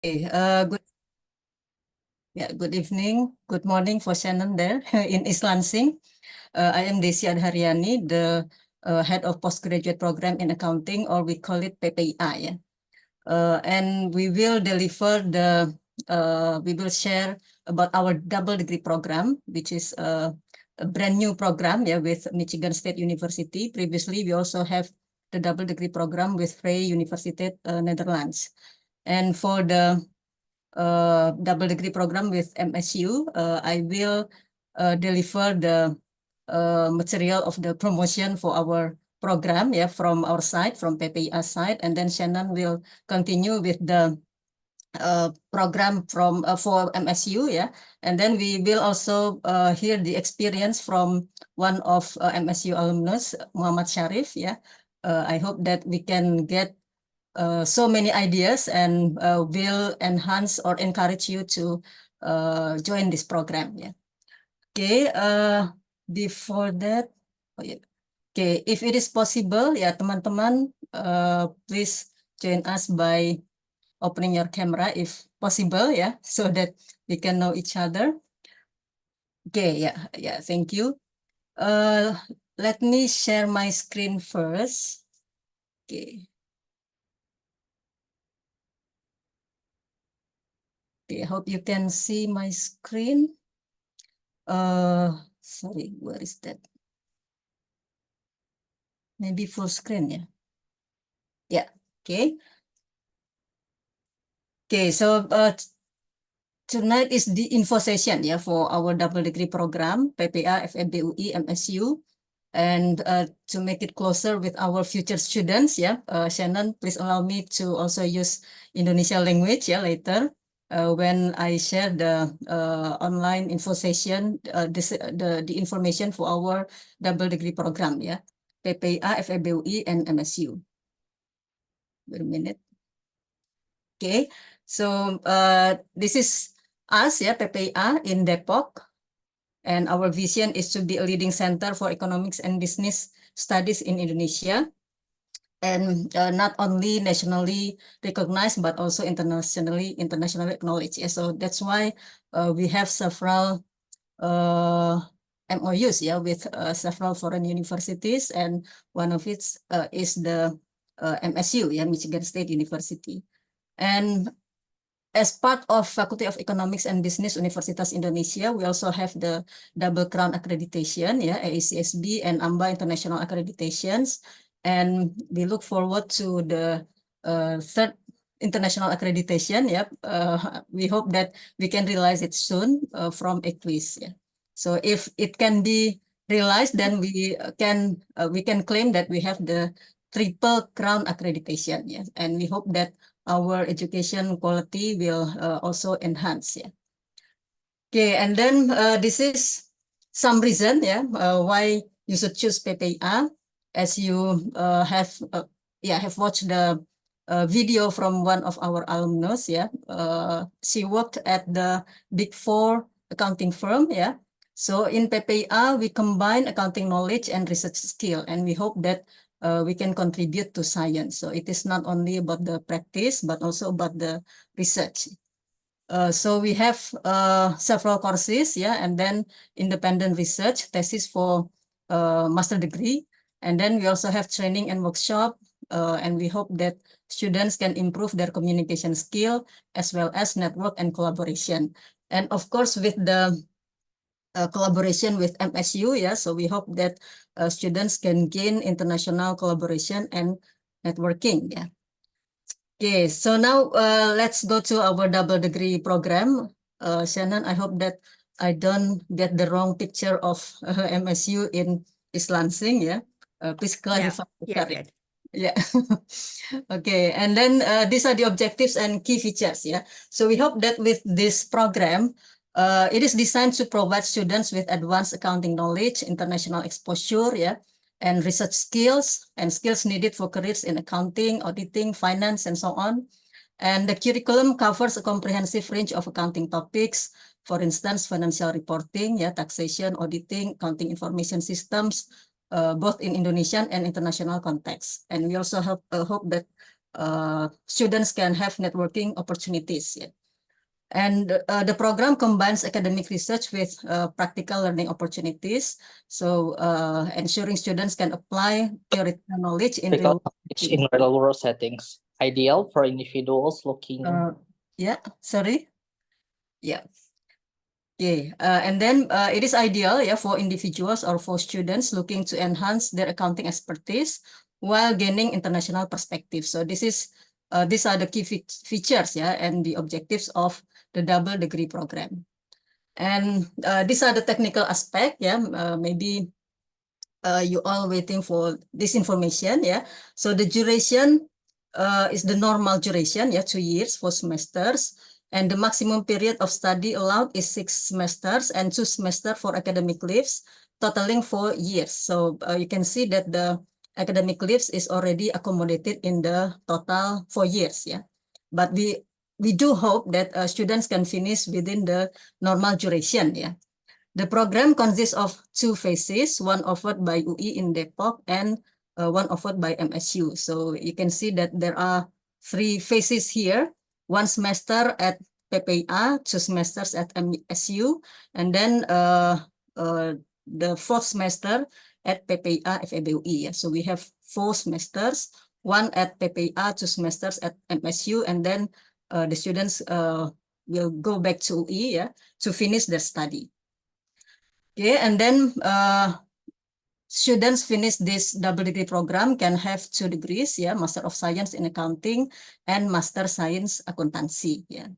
Okay, good evening, good morning for Shannon there in East Lansing. I am Desi Adharyani, the head of postgraduate program in accounting, or we call it PPIA. And we will we will share about our double degree program, which is a brand new program, with Michigan State University. Previously, we also have the double degree program with Vrije Universiteit, Netherlands. And for the double degree program with MSU, I will deliver the material of the promotion for our program, from our side, from PPIA side, and then Shannon will continue with the program from for MSU, and then we will also hear the experience from one of MSU alumnus, Muhammad Sharif. I hope that we can get so many ideas and will enhance or encourage you to join this program. Okay, before that, okay, if it is possible, teman-teman, please join us by opening your camera if possible, so that we can know each other. Okay, thank you. Let me share my screen first. Okay. Okay, I hope you can see my screen. Sorry, where is that? Maybe full screen, yeah. Okay. Okay, so tonight is the info session, for our double degree program, PPIA FEB UI MSU. And to make it closer with our future students, Shannon, please allow me to also use Indonesia language, later. When I share the online info session, the information for our double degree program, PPIA FEB UI and MSU. Wait a minute. Okay, so this is us, PPIA in Depok, and our vision is to be a leading center for economics and business studies in Indonesia, and not only nationally recognized but also internationally acknowledged. So that's why we have several MOUs, with several foreign universities, and one of it is the MSU, Michigan State University. And as part of Faculty of Economics and Business Universitas Indonesia, we also have the double crown accreditation, AACSB and AMBA International Accreditations. And we look forward to the third international accreditation. We hope that we can realize it soon from EQUIS. So if it can be realized, then we can claim that we have the triple crown accreditation. And we hope that our education quality will also enhance. Okay, and then this is some reason, why you should choose PPIA. As you have watched the video from one of our alumnus. She worked at the Big Four accounting firm. So in PPIA, we combine accounting knowledge and research skill, and we hope that we can contribute to science. So it is not only about the practice, but also about the research. So we have several courses, and then independent research, thesis for master degree. And then we also have training and workshop, and we hope that students can improve their communication skill as well as network and collaboration. And of course, with the collaboration with MSU, so we hope that students can gain international collaboration and networking. Okay, so now let's go to our double degree program. Shannon, I hope that I don't get the wrong picture of MSU in East Lansing. Please clarify. Yeah. Okay, and then these are the objectives and key features. So we hope that with this program, it is designed to provide students with advanced accounting knowledge, international exposure, and research skills and skills needed for careers in accounting, auditing, finance, and so on. And the curriculum covers a comprehensive range of accounting topics, for instance, financial reporting, taxation, auditing, accounting information systems, both in Indonesian and international context. And we also hope that students can have networking opportunities. Yeah. And the program combines academic research with practical learning opportunities. So ensuring students can apply theoretical knowledge in real It's in real world settings, ideal for individuals looking. Yeah, sorry. Yeah. Okay, and then it is ideal, yeah, for individuals or for students looking to enhance their accounting expertise while gaining international perspective. So these are the key features, yeah, and the objectives of the double degree program. And these are the technical aspect, yeah. Maybe you all waiting for this information, yeah. So the duration is the normal duration, yeah, 2 years, 4 semesters. And the maximum period of study allowed is 6 semesters and 2 semesters for academic leaves, totaling 4 years. So you can see that the academic leaves is already accommodated in the total 4 years. Yeah, but we do hope that students can finish within the normal duration. Yeah, the program consists of 2 phases, one offered by UI in Depok and one offered by MSU. So you can see that there are 3 phases here, 1 semester at PPIA, 2 semesters at MSU, and then the 4th semester at PPIA FEB UI. So we have 4 semesters, 1 at PPIA, 2 semesters at MSU, and then the students will go back to UI, yeah, to finish their study. Okay, and then students finish this double degree program can have 2 degrees, yeah, Master of Science in Accounting and Master Science Accountancy, yeah.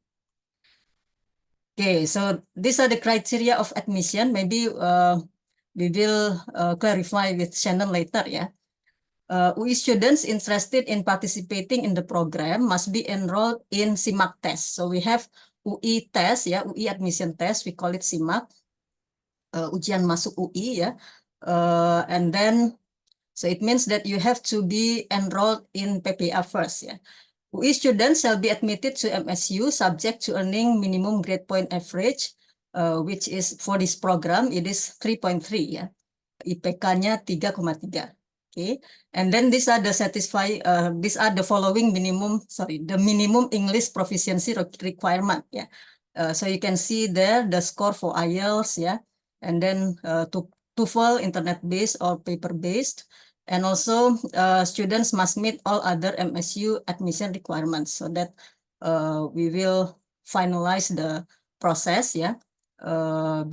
Okay, so these are the criteria of admission. Maybe we will clarify with Shannon later, yeah. UI students interested in participating in the program must be enrolled in SIMAK test. So we have UI test, yeah, UI admission test, we call it SIMAK. Ujian masuk UI, ya, and then so it means that you have to be enrolled in PPIA first, ya. UI students shall be admitted to MSU subject to earning minimum grade point average, which is for this program it is 3.3, ya. IPK-nya 3,3. Okay, and then these are the following the minimum English proficiency requirement, ya. So you can see there the score for IELTS, yeah, and then TOEFL, internet-based or paper-based, and also students must meet all other MSU admission requirements so that we will finalize the process, yeah,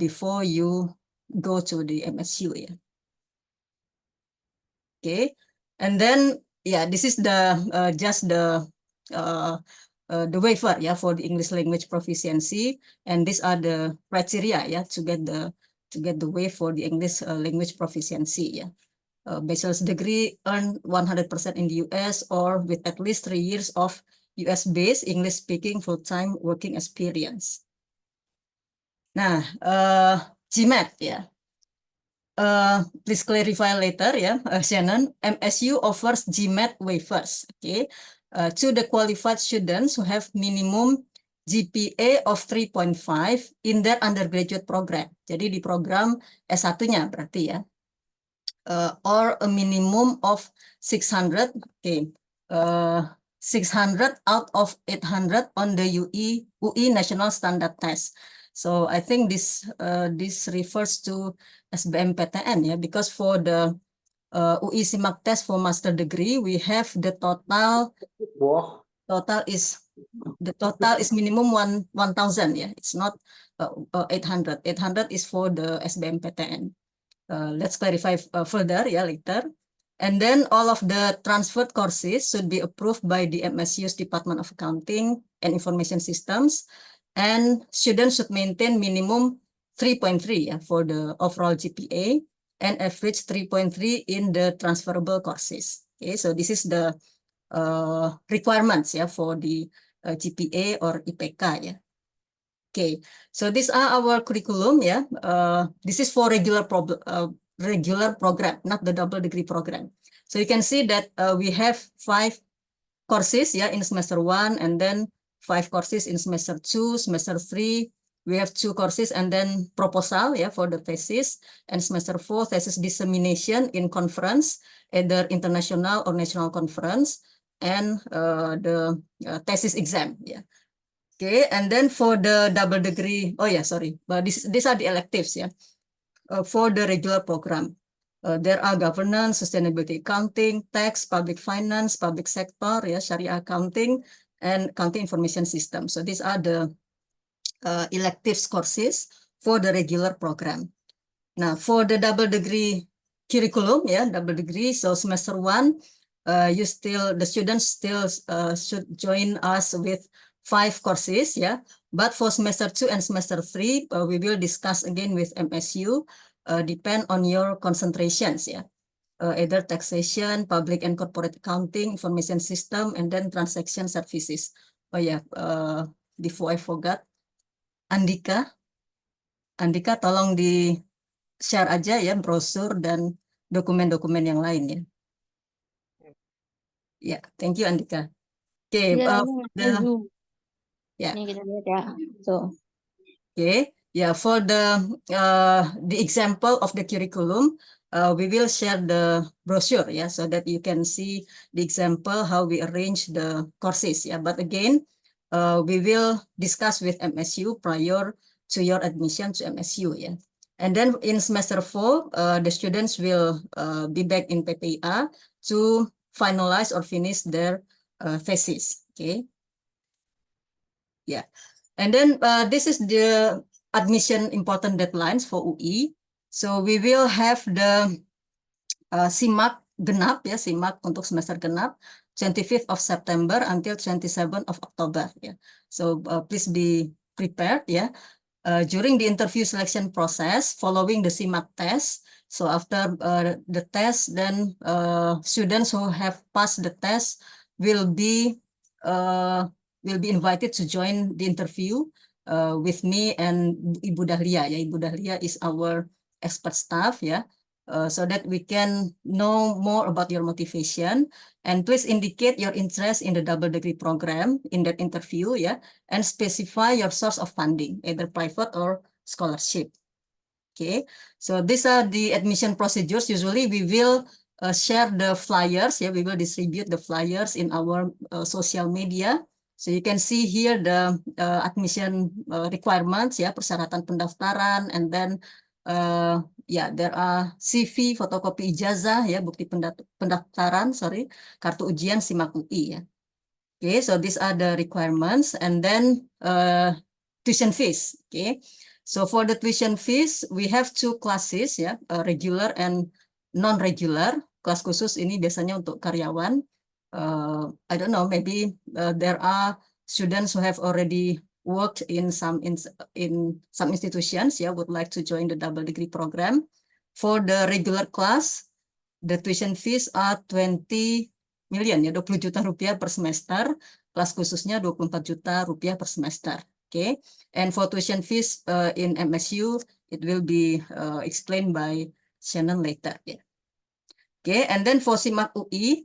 before you go to the MSU, yeah. Okay, and then yeah, this is the just the waiver, yeah, for the English language proficiency, and these are the criteria, yeah, to get the waiver for the English language proficiency, yeah. Bachelor's degree earned 100% in the US or with at least 3 years of US-based English-speaking full-time working experience. Nah, GMAT, ya. Please clarify later, ya, Shannon. MSU offers GMAT waivers, okay, to the qualified students who have minimum GPA of 3.5 in their undergraduate program. Jadi di program S1-nya berarti, ya. Or a minimum of 600, okay, 600 out of 800 on the UI National Standard Test. So I think this refers to SBMPTN, yeah, because for the UI SIMAK test for master degree, we have the total is minimum 1,000, yeah. It's not 800. 800 is for the SBMPTN. Let's clarify further, yeah, later. And then all of the transferred courses should be approved by the MSU's Department of Accounting and Information Systems, and students should maintain minimum 3.3, yeah, for the overall GPA and average 3.3 in the transferable courses. Okay, so this is the requirements, yeah, for the GPA or IPK, yeah. Okay, so these are our curriculum, yeah. This is for regular program, not the double degree program. So you can see that we have 5 courses, yeah, in semester 1, and then 5 courses in semester 2, semester 3. We have 2 courses and then proposal, yeah, for the thesis, and semester 4 thesis dissemination in conference, either international or national conference. and the thesis exam. Yeah. Okay, and then for the double degree, oh yeah, sorry, but these are the electives. Yeah. For the regular program, there are governance, sustainability accounting, tax, public finance, public sector, yeah, Sharia accounting, and accounting information system. So these are the electives courses for the regular program. Now, for the double degree curriculum, yeah, double degree. So semester 1, the students still should join us with 5 courses, yeah. But for semester 2 and semester 3, we will discuss again with MSU, depend on your concentrations, yeah. Either taxation, public and corporate accounting, information system, and then transaction services. Oh yeah, before I forgot, Andika, tolong di share aja ya brosur dan dokumen-dokumen yang lain ya. Ya, thank you Andika. Oke, Ya, ini Zoom. ya. Ini kita lihat ya. So, Okay, yeah, for the example of the curriculum, we will share the brochure, yeah, so that you can see the example how we arrange the courses, yeah. But again, we will discuss with MSU prior to your admission to MSU, yeah. And then in semester 4, the students will be back in PPIA to finalize or finish their thesis, okay. Yeah. And then this is the admission important deadlines for UI. So we will have the SIMAK genap, ya, SIMAK untuk semester genap, 25th of September until 27th of October. Ya. So please be prepared. Ya. During the interview selection process, following the SIMAK test. So after the test, then students who have passed the test will be invited to join the interview with me and Ibu Dahlia. Ya, Ibu Dahlia is our expert staff. Ya, so that we can know more about your motivation. And please indicate your interest in the double degree program in that interview. Ya, and specify your source of funding, either private or scholarship. Okay, so these are the admission procedures. Usually we will share the flyers. Yeah, we will distribute the flyers in our social media. So you can see here the admission requirements, ya, persyaratan pendaftaran, and then yeah, there are CV, fotokopi ijazah, ya, bukti pendaftaran, sorry, kartu ujian SIMAK UI, ya. Okay, so these are the requirements, and then tuition fees. Okay, so for the tuition fees, we have 2 classes, ya, regular and non-regular. Kelas khusus ini biasanya untuk karyawan. I don't know, maybe there are students who have already worked in some institutions, yeah, would like to join the double degree program. For the regular class, the tuition fees are 20 million, ya, 20 juta rupiah per semester. Kelas khususnya 24 juta rupiah per semester. Okay, and for tuition fees in MSU, it will be explained by Shannon later. Yeah. Okay, and then for SIMAK UI,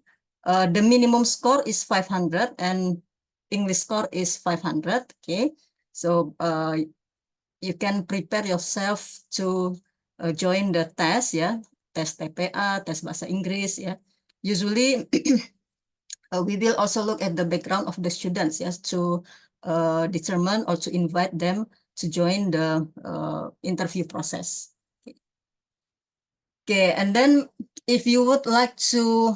the minimum score is 500 and English score is 500. Okay, so you can prepare yourself to join the test, ya, tes TPA, tes bahasa Inggris, ya. Usually we will also look at the background of the students, yes, to determine or to invite them to join the interview process. Okay, and then if you would like to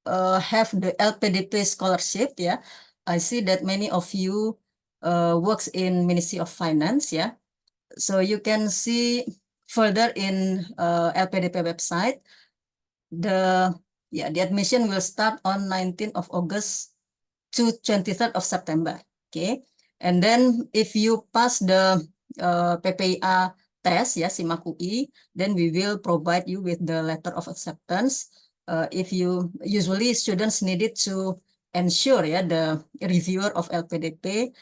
have the LPDP scholarship, yeah, I see that many of you works in Ministry of Finance, yeah. So you can see further in LPDP website, the admission will start on 19th of August to 23rd of September. Okay, and then if you pass the PPIA test, ya, SIMAK UI, then we will provide you with the letter of acceptance. If you usually students needed to ensure, ya, the reviewer of LPDP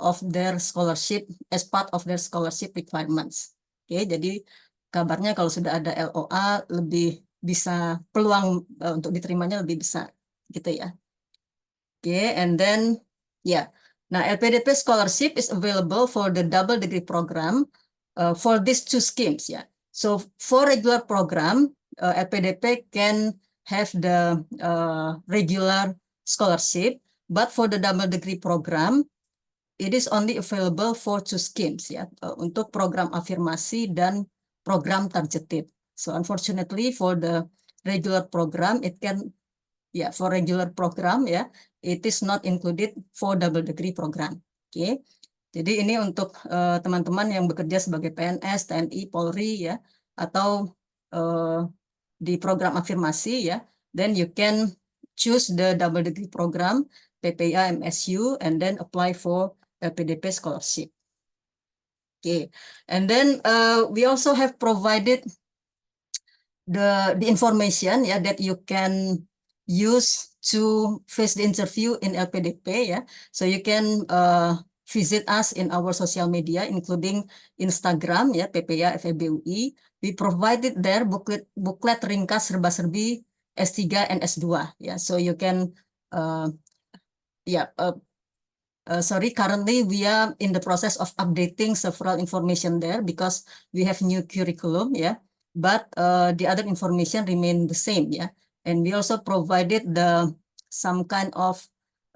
of their scholarship as part of their scholarship requirements. Oke, jadi kabarnya kalau sudah ada LOA lebih bisa peluang untuk diterimanya lebih besar, gitu ya. Oke, and then now LPDP scholarship is available for the double degree program for these 2 schemes, yeah. So for regular program, LPDP can have the regular scholarship, but for the double degree program, it is only available for 2 schemes ya, untuk program afirmasi dan program targeted. So unfortunately for the regular program, for regular program ya, it is not included for double degree program. Oke. Jadi ini untuk teman-teman yang bekerja sebagai PNS, TNI, Polri ya, atau di program afirmasi ya, then you can choose the double degree program PPIA MSU and then apply for LPDP scholarship. Okay, and then we also have provided the information that you can use to face the interview in LPDP so you can visit us in our social media including Instagram PPIA FEB UI. We provided there booklet ringkas serba-serbi S3 and S2 so you can currently we are in the process of updating several information there because we have new curriculum but the other information remain the same and we also provided some kind of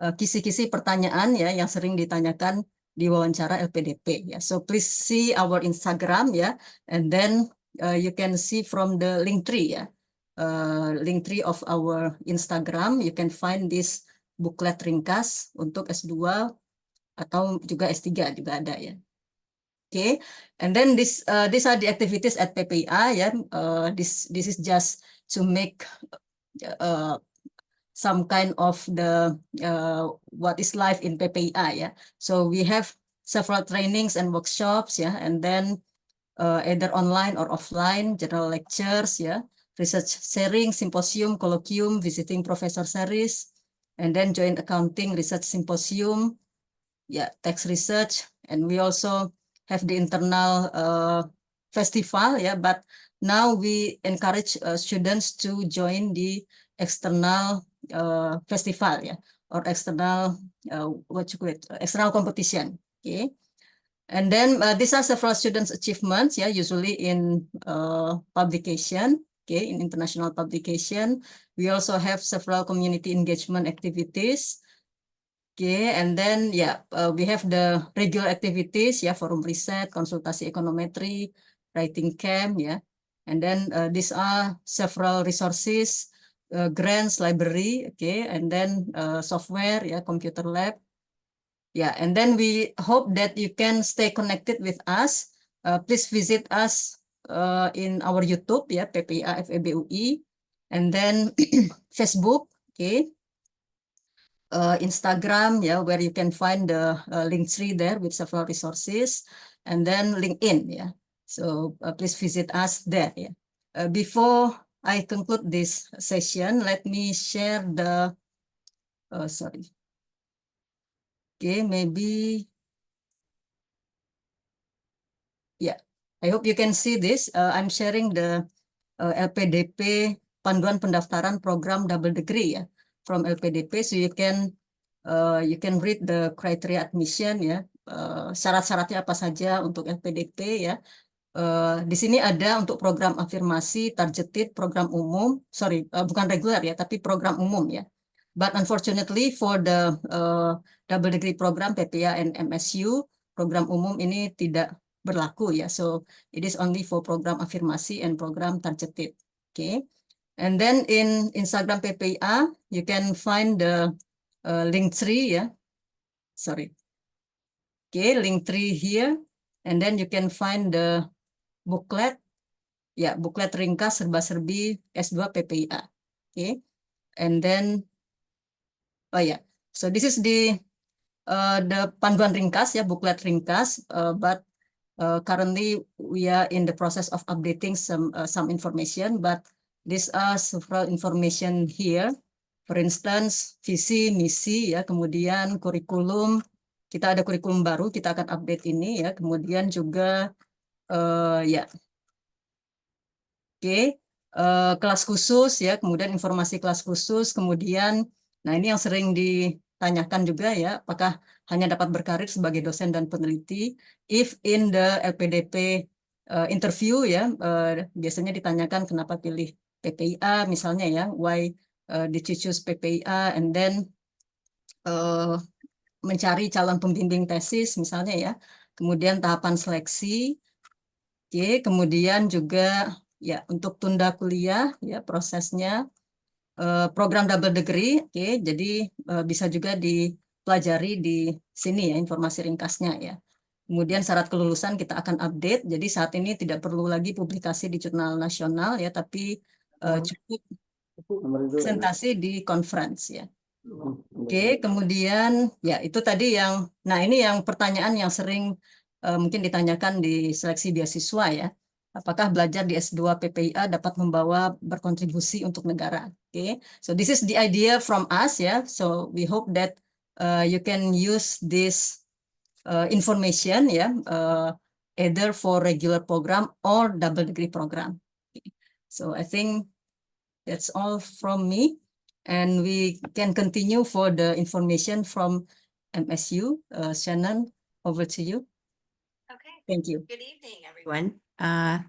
kisi-kisi pertanyaan yang sering ditanyakan di wawancara LPDP so please see our Instagram and then you can see from the link tree link tree of our Instagram you can find this booklet ringkas untuk S2 atau juga S3 juga ada Okay, and then these are the activities at PPIA this is just to make some kind of the what is life in PPIA so we have several trainings and workshops and then either online or offline general lectures research sharing, symposium, colloquium, visiting professor series, and then joint accounting research symposium, tax research, and we also have the internal festival but now we encourage students to join the external festival or external external competition. Okay, and then these are several students achievements usually in publication. Okay, in international publication, we also have several community engagement activities. Okay, and then we have the regular activities forum riset, konsultasi ekonometri, writing camp and then these are several resources, grants, library, okay, and then software computer lab. And then we hope that you can stay connected with us. Please visit us in our YouTube PPIA FEB UI, and then Facebook, okay, Instagram where you can find the link tree there with several resources, and then LinkedIn so please visit us there before I conclude this session, let me share the okay, maybe I hope you can see this. I'm sharing the LPDP panduan pendaftaran program double degree from LPDP, so you can read the criteria admission syarat-syaratnya apa saja untuk LPDP di sini ada untuk program afirmasi, targeted, program umum, bukan reguler tapi program umum But unfortunately for the double degree program PPIA and MSU, program umum ini tidak berlaku so it is only for program afirmasi and program targeted. Okay, and then in Instagram PPIA you can find the link tree okay, link tree here, and then you can find the booklet booklet ringkas serba-serbi S2 PPIA. Okay, and then so this is the panduan ringkas booklet ringkas but currently we are in the process of updating some information, but these are several information here. For instance, visi, misi kemudian kurikulum, kita ada kurikulum baru, kita akan update ini kemudian juga kelas khusus kemudian informasi kelas khusus, kemudian nah ini yang sering ditanyakan juga apakah hanya dapat berkarir sebagai dosen dan peneliti. If in the LPDP interview biasanya ditanyakan kenapa pilih PPIA misalnya why did you choose PPIA, and then mencari calon pembimbing tesis misalnya ya, kemudian tahapan seleksi, oke, kemudian juga ya untuk tunda kuliah ya prosesnya, program double degree, oke, jadi bisa juga dipelajari di sini ya informasi ringkasnya ya. Kemudian syarat kelulusan kita akan update, jadi saat ini tidak perlu lagi publikasi di jurnal nasional ya, tapi cukup presentasi di conference ya. Oke, kemudian ya itu tadi yang, nah ini yang pertanyaan yang sering mungkin ditanyakan di seleksi beasiswa ya. Apakah belajar di S2 PPIA dapat membawa berkontribusi untuk negara? Oke, so this is the idea from us ya. So we hope that you can use this information ya, either for regular program or double degree program. So I think that's all from me. And we can continue for the information from MSU. Shannon, over to you. Okay. Thank you. Good evening, everyone.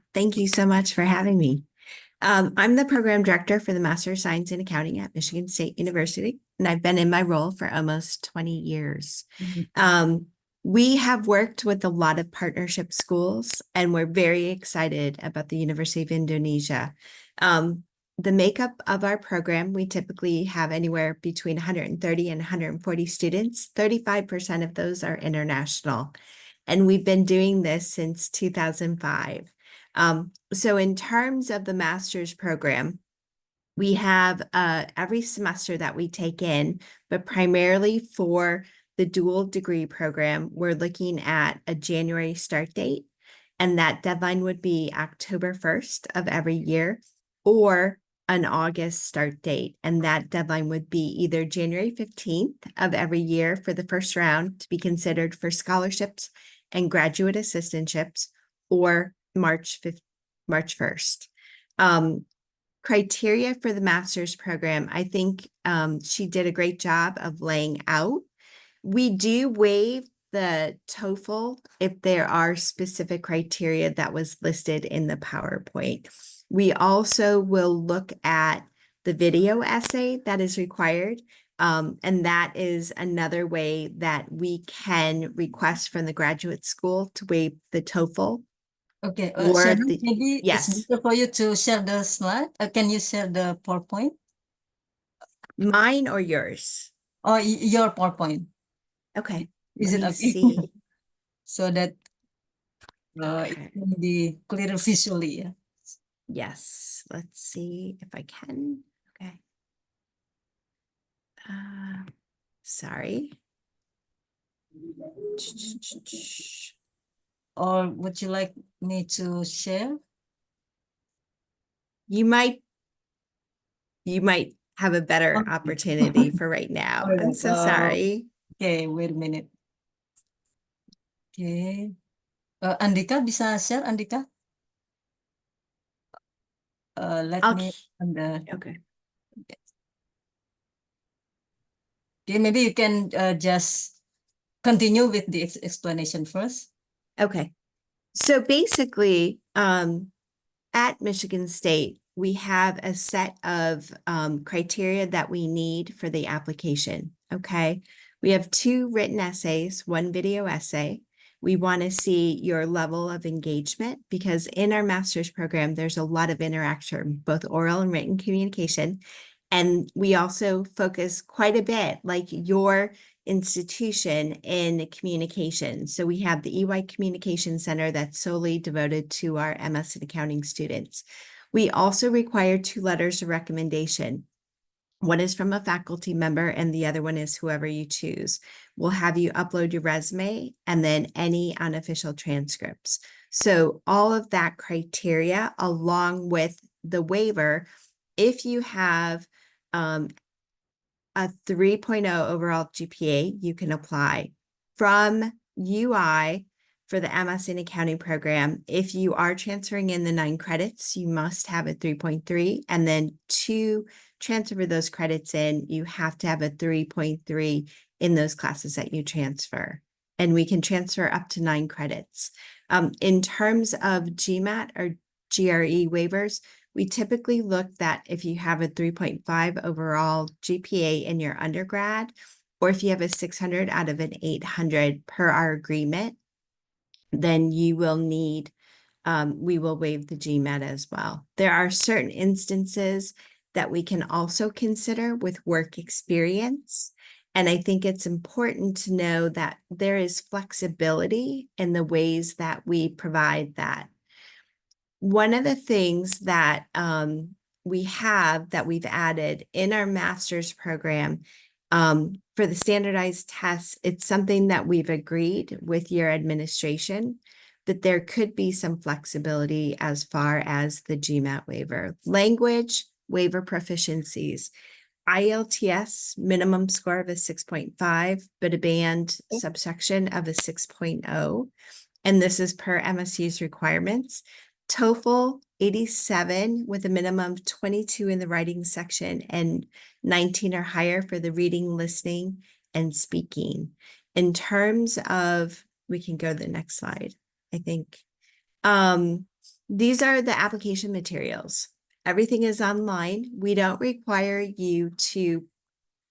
Thank you so much for having me. I'm the program director for the Master of Science in Accounting at Michigan State University, and I've been in my role for almost 20 years. We have worked with a lot of partnership schools, and we're very excited about the University of Indonesia. The makeup of our program, we typically have anywhere between 130 and 140 students. 35% of those are international. And we've been doing this since 2005. So in terms of the master's program, we have every semester that we take in, but primarily for the dual degree program, we're looking at a January start date, and that deadline would be October 1st of every year, or an August start date, and that deadline would be either January 15th of every year for the first round to be considered for scholarships and graduate assistantships, or March 1st. Criteria for the master's program, I think she did a great job of laying out. We do waive the TOEFL if there are specific criteria that was listed in the PowerPoint. We also will look at the video essay that is required. And that is another way that we can request from the graduate school to waive the TOEFL. Okay, Or Shannon, the- maybe yes. it's better for you to share the slide. Can you share the PowerPoint? Mine or yours? Or your PowerPoint? Okay. Is let it me okay? see. So that it Okay. can be clearer visually. Yeah. Yes, let's see if I can. Okay. Sorry. Or would you like me to share? You might have a better Okay. opportunity for right now. All I'm right, so sorry. Okay, wait a minute. Okay. Andika bisa share, Andika? Let I'll me on the Okay. okay, maybe you can just continue with the explanation first. Okay. So basically, at Michigan State, we have a set of criteria that we need for the application. Okay. We have 2 written essays, 1 video essay. We want to see your level of engagement, because in our master's program, there's a lot of interaction, both oral and written communication. And we also focus quite a bit, like your institution, in communication. So we have the EY Communication Center that's solely devoted to our MS in Accounting students. We also require 2 letters of recommendation. One is from a faculty member and the other one is whoever you choose. We'll have you upload your resume and then any unofficial transcripts. So all of that criteria, along with the waiver, if you have a 3.0 overall GPA, you can apply. From UI for the MS in Accounting program, if you are transferring in the 9 credits, you must have a 3.3, and then to transfer those credits in, you have to have a 3.3 in those classes that you transfer. And we can transfer up to 9 credits. In terms of GMAT or GRE waivers, we typically look that if you have a 3.5 overall GPA in your undergrad, or if you have a 600 out of an 800 per our agreement, then you will need, we will waive the GMAT as well. There are certain instances that we can also consider with work experience. And I think it's important to know that there is flexibility in the ways that we provide that. One of the things that we have that we've added in our master's program for the standardized tests, it's something that we've agreed with your administration, that there could be some flexibility as far as the GMAT waiver. Language waiver proficiencies. IELTS minimum score of a 6.5, but a band subsection of a 6.0. And this is per MSU's requirements. TOEFL 87 with a minimum of 22 in the writing section and 19 or higher for the reading, listening, and speaking. In terms of, we can go to the next slide, I think. These are the application materials. Everything is online. We don't require you to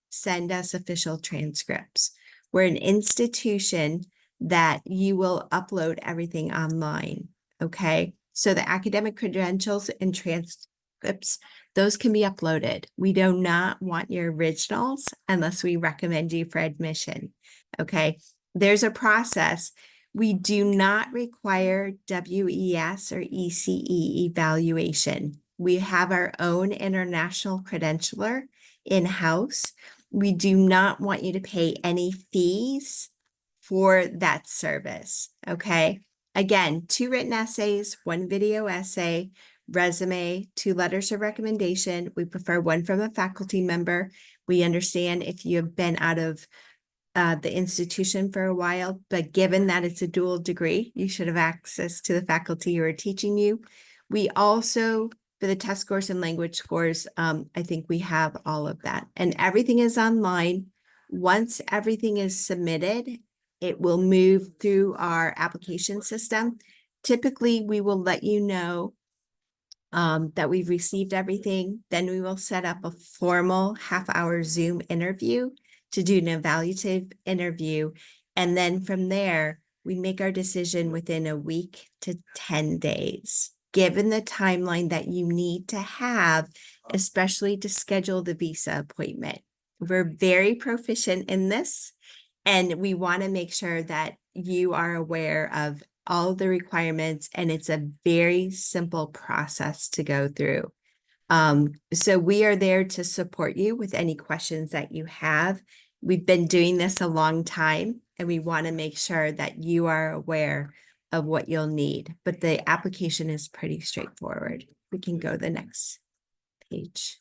send us official transcripts. We're an institution that you will upload everything online, okay? So the academic credentials and transcripts, those can be uploaded. We do not want your originals unless we recommend you for admission, okay? There's a process. We do not require WES or ECE evaluation. We have our own international credentialer in-house. We do not want you to pay any fees for that service, okay? Again, 2 written essays, 1 video essay, resume, 2 letters of recommendation. We prefer 1 from a faculty member. We understand if you have been out of the institution for a while, but given that it's a dual degree, you should have access to the faculty who are teaching you. We also, for the test scores and language scores, I think we have all of that. And everything is online. Once everything is submitted, it will move through our application system. Typically, we will let you know that we've received everything. Then we will set up a formal half-hour Zoom interview to do an evaluative interview. And then from there, we make our decision within a week to 10 days, given the timeline that you need to have, especially to schedule the visa appointment. We're very proficient in this, and we want to make sure that you are aware of all the requirements, and it's a very simple process to go through. So we are there to support you with any questions that you have. We've been doing this a long time, and we want to make sure that you are aware of what you'll need. But the application is pretty straightforward. We can go to the next page.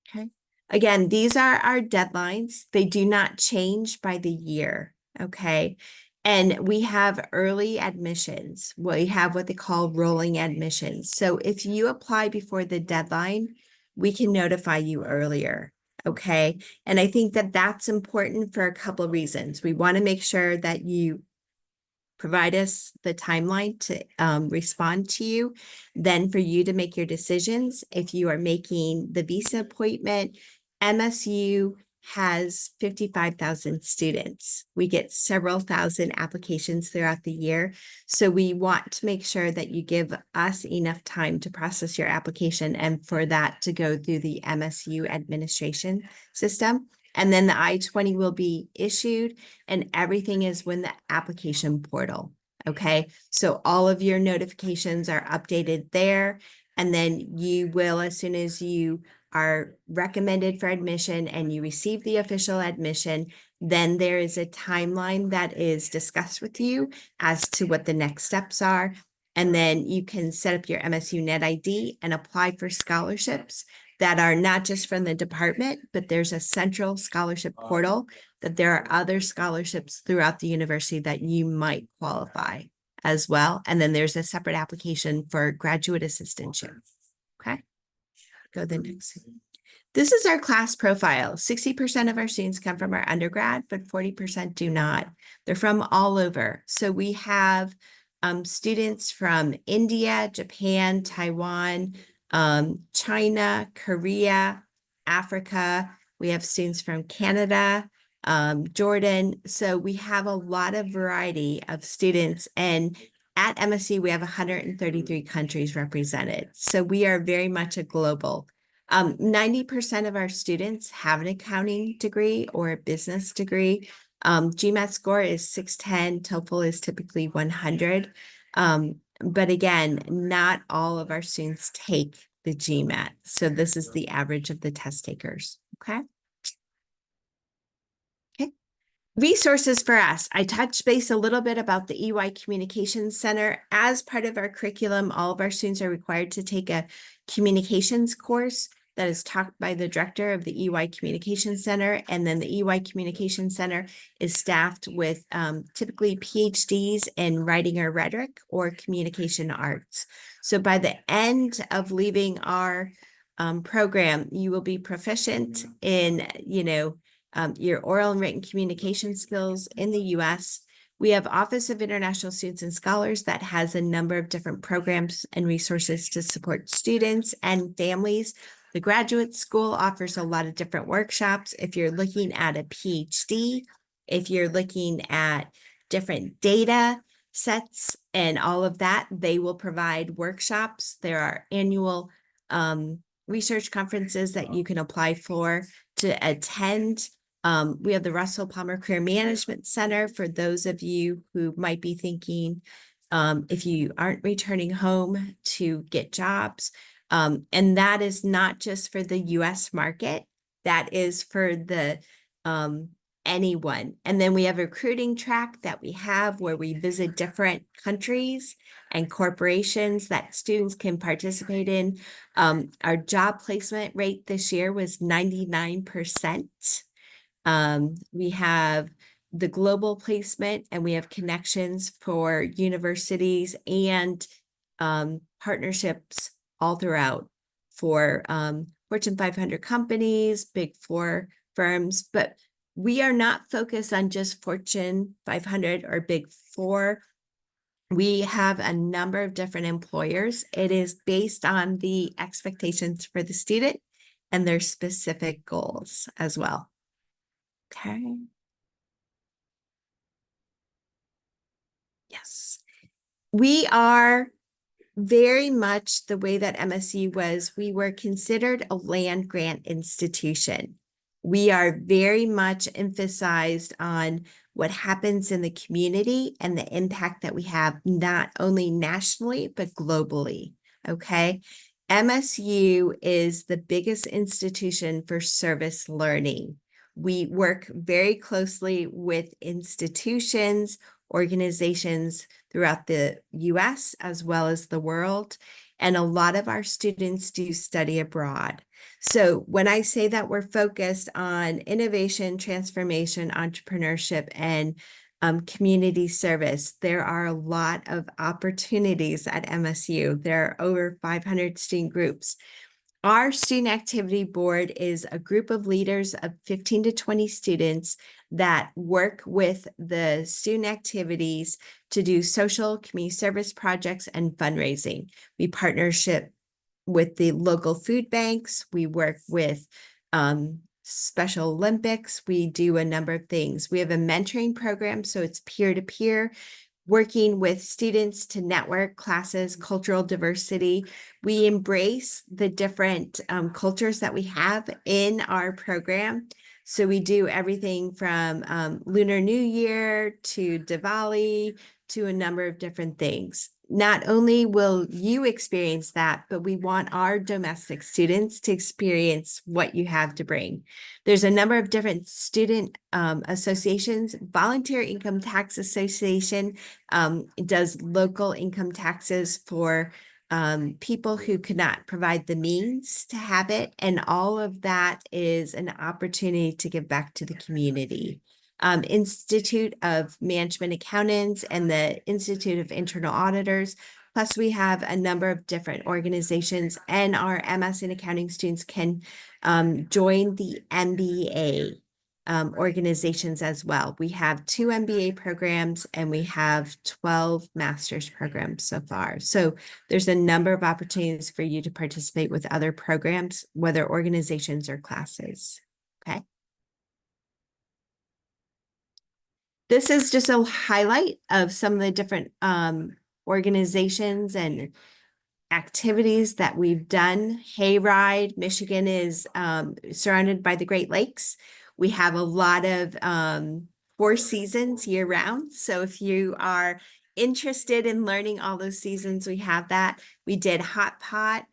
Okay. Again, these are our deadlines. They do not change by the year. Okay. And we have early admissions. We have what they call rolling admissions. So if you apply before the deadline, we can notify you earlier. Okay. And I think that that's important for a couple of reasons. We want to make sure that you provide us the timeline to respond to you, then for you to make your decisions. If you are making the visa appointment, MSU has 55,000 students. We get several thousand applications throughout the year. So we want to make sure that you give us enough time to process your application and for that to go through the MSU administration system. And then the I-20 will be issued and everything is in the application portal. Okay. So all of your notifications are updated there. And then you will, as soon as you are recommended for admission and you receive the official admission, then there is a timeline that is discussed with you as to what the next steps are. And then you can set up your MSU Net ID and apply for scholarships that are not just from the department, but there's a central scholarship portal that there are other scholarships throughout the university that you might qualify as well. And then there's a separate application for graduate assistantship. Okay. Go to the next. This is our class profile. 60% of our students come from our undergrad, but 40% do not. They're from all over. So we have students from India, Japan, Taiwan, China, Korea, Africa. We have students from Canada, Jordan. So we have a lot of variety of students, and at MSU, we have 133 countries represented. So we are very much a global. 90% of our students have an accounting degree or a business degree. GMAT score is 610, TOEFL is typically 100. But again, not all of our students take the GMAT. So this is the average of the test takers, okay? Resources for us. I touched base a little bit about the EY Communications Center. As part of our curriculum, all of our students are required to take a communications course that is taught by the director of the EY Communications Center. And then the EY Communications Center is staffed with typically PhDs in writing or rhetoric or communication arts. So by the end of leaving our program, you will be proficient in, your oral and written communication skills in the U.S. We have Office of International Students and Scholars that has a number of different programs and resources to support students and families. The graduate school offers a lot of different workshops. If you're looking at a PhD, if you're looking at different data sets and all of that, they will provide workshops. There are annual research conferences that you can apply for to attend. We have the Russell Palmer Career Management Center for those of you who might be thinking if you aren't returning home to get jobs. And that is not just for the US market, that is for the anyone. And then we have a recruiting track that we have where we visit different countries and corporations that students can participate in. Our job placement rate this year was 99%. We have the global placement, and we have connections for universities and partnerships all throughout for Fortune 500 companies, Big Four firms, but we are not focused on just Fortune 500 or Big Four. We have a number of different employers. It is based on the expectations for the student and their specific goals as well. Okay. Yes. We are very much the way that MSU was. We were considered a land grant institution. We are very much emphasized on what happens in the community and the impact that we have not only nationally, but globally. Okay. MSU is the biggest institution for service learning. We work very closely with institutions, organizations throughout the US as well as the world. And a lot of our students do study abroad. So when I say that we're focused on innovation, transformation, entrepreneurship, and community service, there are a lot of opportunities at MSU. There are over 500 student groups. Our student activity board is a group of leaders of 15 to 20 students that work with the student activities to do social community service projects and fundraising. We partnership with the local food banks. We work with Special Olympics. We do a number of things. We have a mentoring program, so it's peer-to-peer, working with students to network classes, cultural diversity. We embrace the different cultures that we have in our program. So we do everything from Lunar New Year to Diwali to a number of different things. Not only will you experience that, but we want our domestic students to experience what you have to bring. There's a number of different student associations. Volunteer Income Tax Association does local income taxes for people who could not provide the means to have it. And all of that is an opportunity to give back to the community. Institute of Management Accountants and the Institute of Internal Auditors. Plus, we have a number of different organizations, and our MS in accounting students can join the MBA organizations as well. We have 2 MBA programs and we have 12 master's programs so far. So there's a number of opportunities for you to participate with other programs, whether organizations or classes. Okay. this is just a highlight of some of the different organizations and activities that we've done. Hayride, Michigan is surrounded by the Great Lakes. We have a lot of 4 seasons year round. So if you are interested in learning all those seasons, we have that. We did hot pot.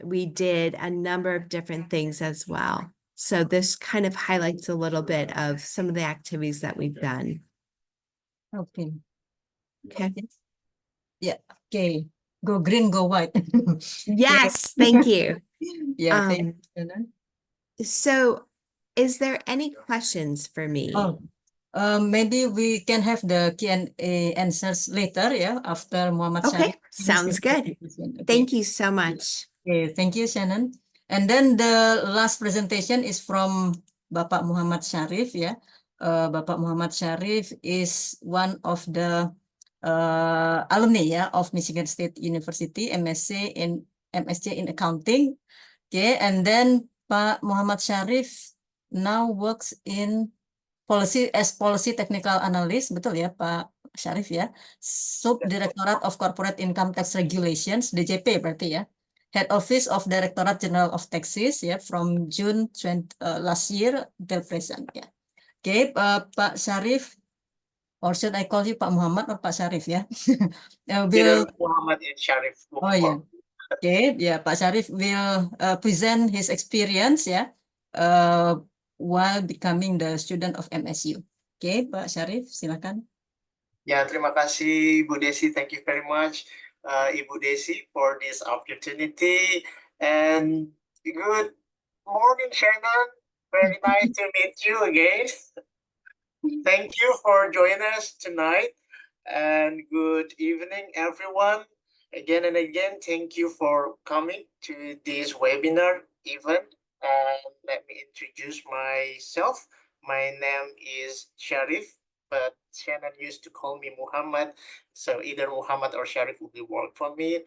We did a number of different things as well. So this kind of highlights a little bit of some of the activities that we've done. Okay. Okay. Yeah. Okay. Go green, go white. Yes, thank you. Yeah. Thank you, Shannon. So is there any questions for me? Oh, maybe we can have the Q&A answers later, yeah, after Muhammad Okay, Sharif. sounds good. Thank you so much. Okay, thank you, Shannon. And then the last presentation is from Bapak Muhammad Sharif, yeah. Bapak Muhammad Sharif is one of the alumni, yeah, of Michigan State University, MSc in accounting. Okay, and then Pak Muhammad Sharif now works in policy technical analyst, betul ya Pak Syarif ya, Subdirectorate of Corporate Income Tax Regulations, DJP berarti ya, Head Office of Directorate General of Taxes ya, from June last year till present ya. Okay, Pak Syarif, or should I call you Pak Muhammad or Pak Syarif ya? Either Muhammad and Sharif. Oh yeah. Okay, yeah, Pak Syarif will present his experience ya, while becoming the student of MSU. Okay, Pak Syarif, silakan. Ya, terima kasih Ibu Desi. Thank you very much, Ibu Desi, for this opportunity. And good morning, Shannon. Very nice to meet you again. Thank you for joining us tonight. And good evening, everyone. Again and again, thank you for coming to this webinar event. And let me introduce myself. My name is Sharif, but Shannon used to call me Muhammad. So either Muhammad or Sharif will be work for me.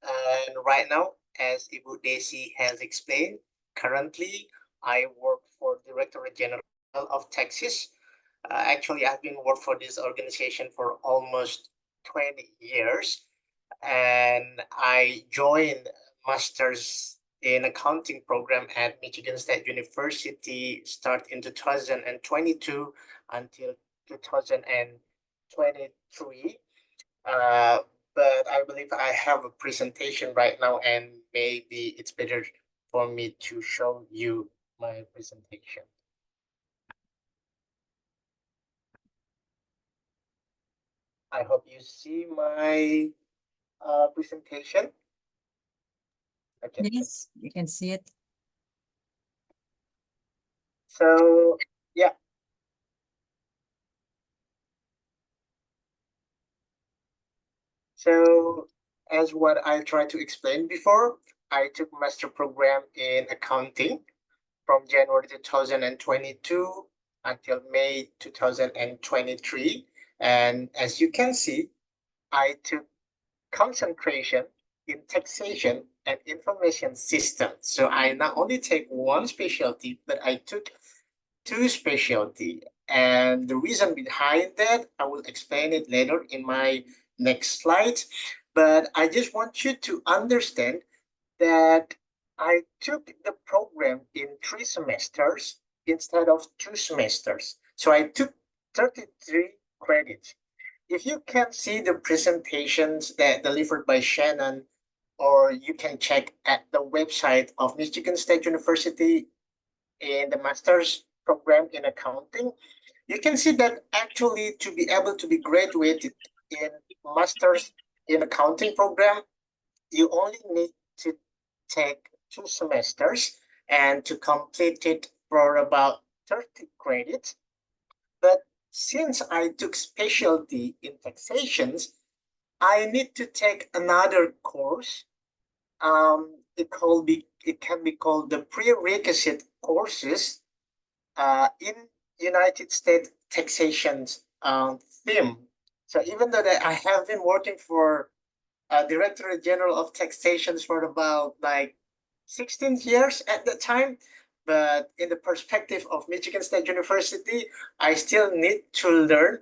And right now, as Ibu Desi has explained, currently I work for Directorate General of Taxes. Actually, I've been working for this organization for almost 20 years. And I joined Master's in Accounting program at Michigan State University start in 2022 until 2023. But I believe I have a presentation right now, and maybe it's better for me to show you my presentation. I hope you see my presentation. Okay. Yes, you can see it. So, yeah. So, as what I tried to explain before, I took master program in accounting from January 2022 until May 2023. And as you can see, I took concentration in taxation and information systems. So I not only take one specialty, but I took 2 specialty. And the reason behind that, I will explain it later in my next slide. But I just want you to understand that I took the program in 3 semesters instead of 2 semesters. So I took 33 credits. If you can see the presentations that delivered by Shannon, or you can check at the website of Michigan State University in the master's program in accounting, you can see that actually to be able to be graduated in master's in accounting program, you only need to take 2 semesters and to complete it for about 30 credits. But since I took specialty in taxations, I need to take another course. It can be called the prerequisite courses in United States taxation theme. So even though that I have been working for Directorate General of Taxations for about like 16 years at that time, But in the perspective of Michigan State University, I still need to learn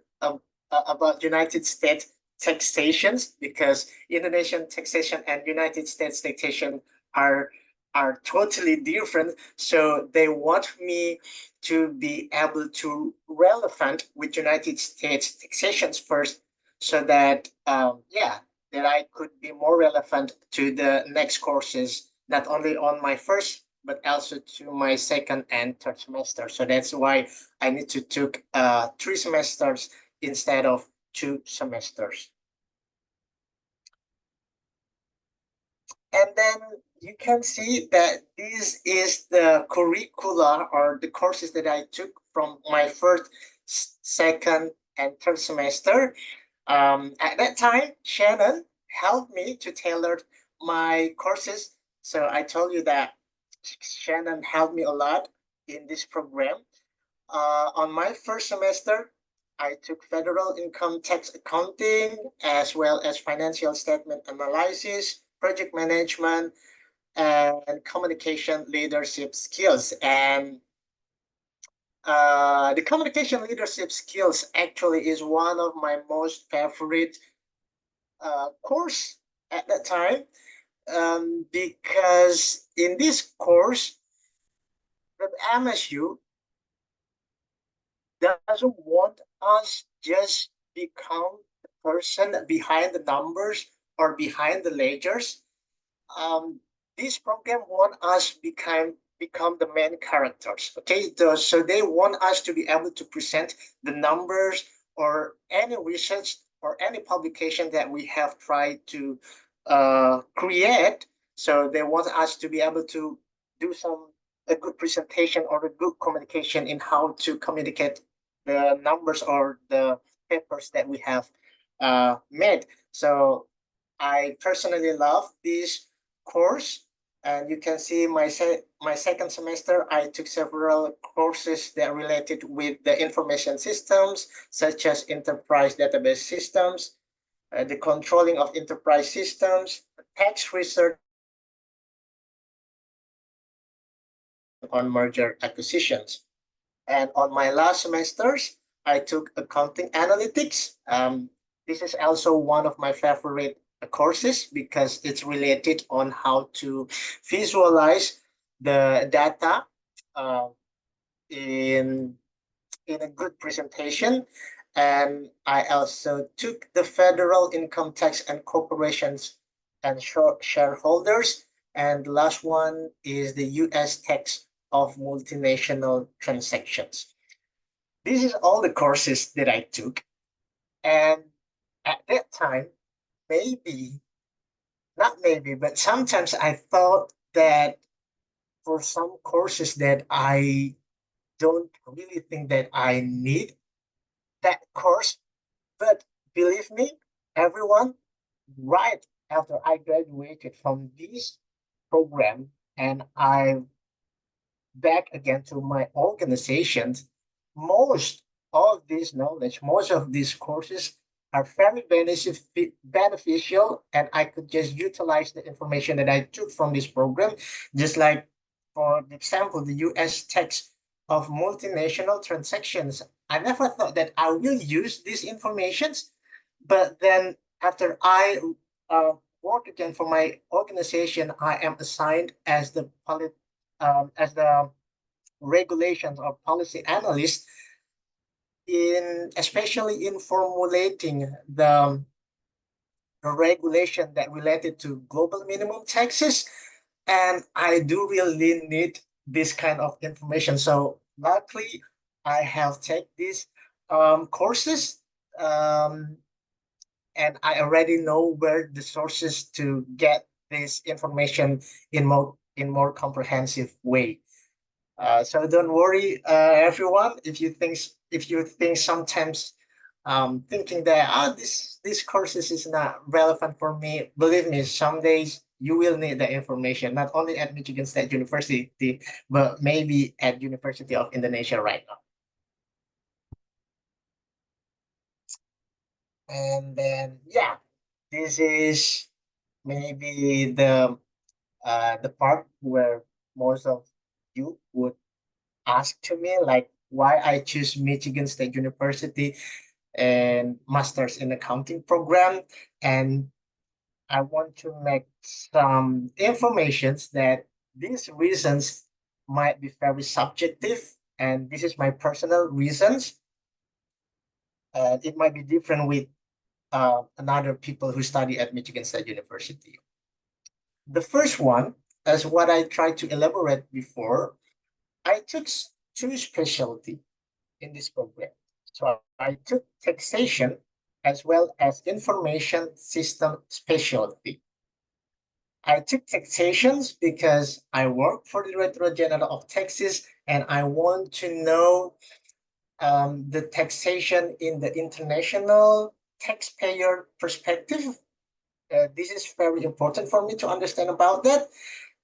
about United States taxations, because Indonesian taxation and United States taxation are totally different. So they want me to be able to relevant with United States taxations first, so that that I could be more relevant to the next courses, not only on my first but also to my second and third semester. So that's why I need to took 3 semesters instead of 2 semesters. And then you can see that this is the curricula or the courses that I took from my first, second, and third semester. At that time, Shannon helped me to tailor my courses. So I told you that Shannon helped me a lot in this program. On my first semester, I took federal income tax accounting, as well as financial statement analysis, project management, and communication leadership skills. And the communication leadership skills actually is one of my most favorite course at that time, because in this course, the MSU doesn't want us just become the person behind the numbers or behind the ledgers. This program want us become the main characters. Okay, so they want us to be able to present the numbers or any research or any publication that we have tried to create. So they want us to be able to do a good presentation or a good communication in how to communicate the numbers or the papers that we have made. So I personally love this course, and you can see my second semester, I took several courses that related with the information systems, such as enterprise database systems, the controlling of enterprise systems, tax research on merger acquisitions. And on my last semesters, I took accounting analytics. This is also one of my favorite courses because it's related on how to visualize the data in a good presentation. And I also took the federal income tax and corporations and shareholders. And the last one is the US tax of multinational transactions. This is all the courses that I took. And at that time, but sometimes I thought that for some courses that I don't really think that I need that course. But believe me, everyone, right after I graduated from this program and I back again to my organizations, most of this knowledge, most of these courses are very beneficial, and I could just utilize the information that I took from this program, just like, for example, the US tax of multinational transactions. I never thought that I will use these informations, but then after I work again for my organization, I am assigned as the regulations or policy analyst, especially in formulating the regulation that related to global minimum taxes. And I do really need this kind of information. So luckily, I have taken these courses, and I already know where the sources to get this information in more comprehensive way. So don't worry, everyone. If you think sometimes thinking that this courses is not relevant for me, believe me, some days you will need the information, not only at Michigan State University, but maybe at University of Indonesia right now. And then this is maybe the part where most of you would ask to me, like why I choose Michigan State University and Masters in Accounting program. And I want to make some informations that these reasons might be very subjective, and this is my personal reasons. And it might be different with another people who study at Michigan State University. The first one, as what I tried to elaborate before, I took two specialty in this program. So I took taxation as well as information system specialty. I took taxations because I work for the Directorate General of Taxes and I want to know the taxation in the international taxpayer perspective. This is very important for me to understand about that.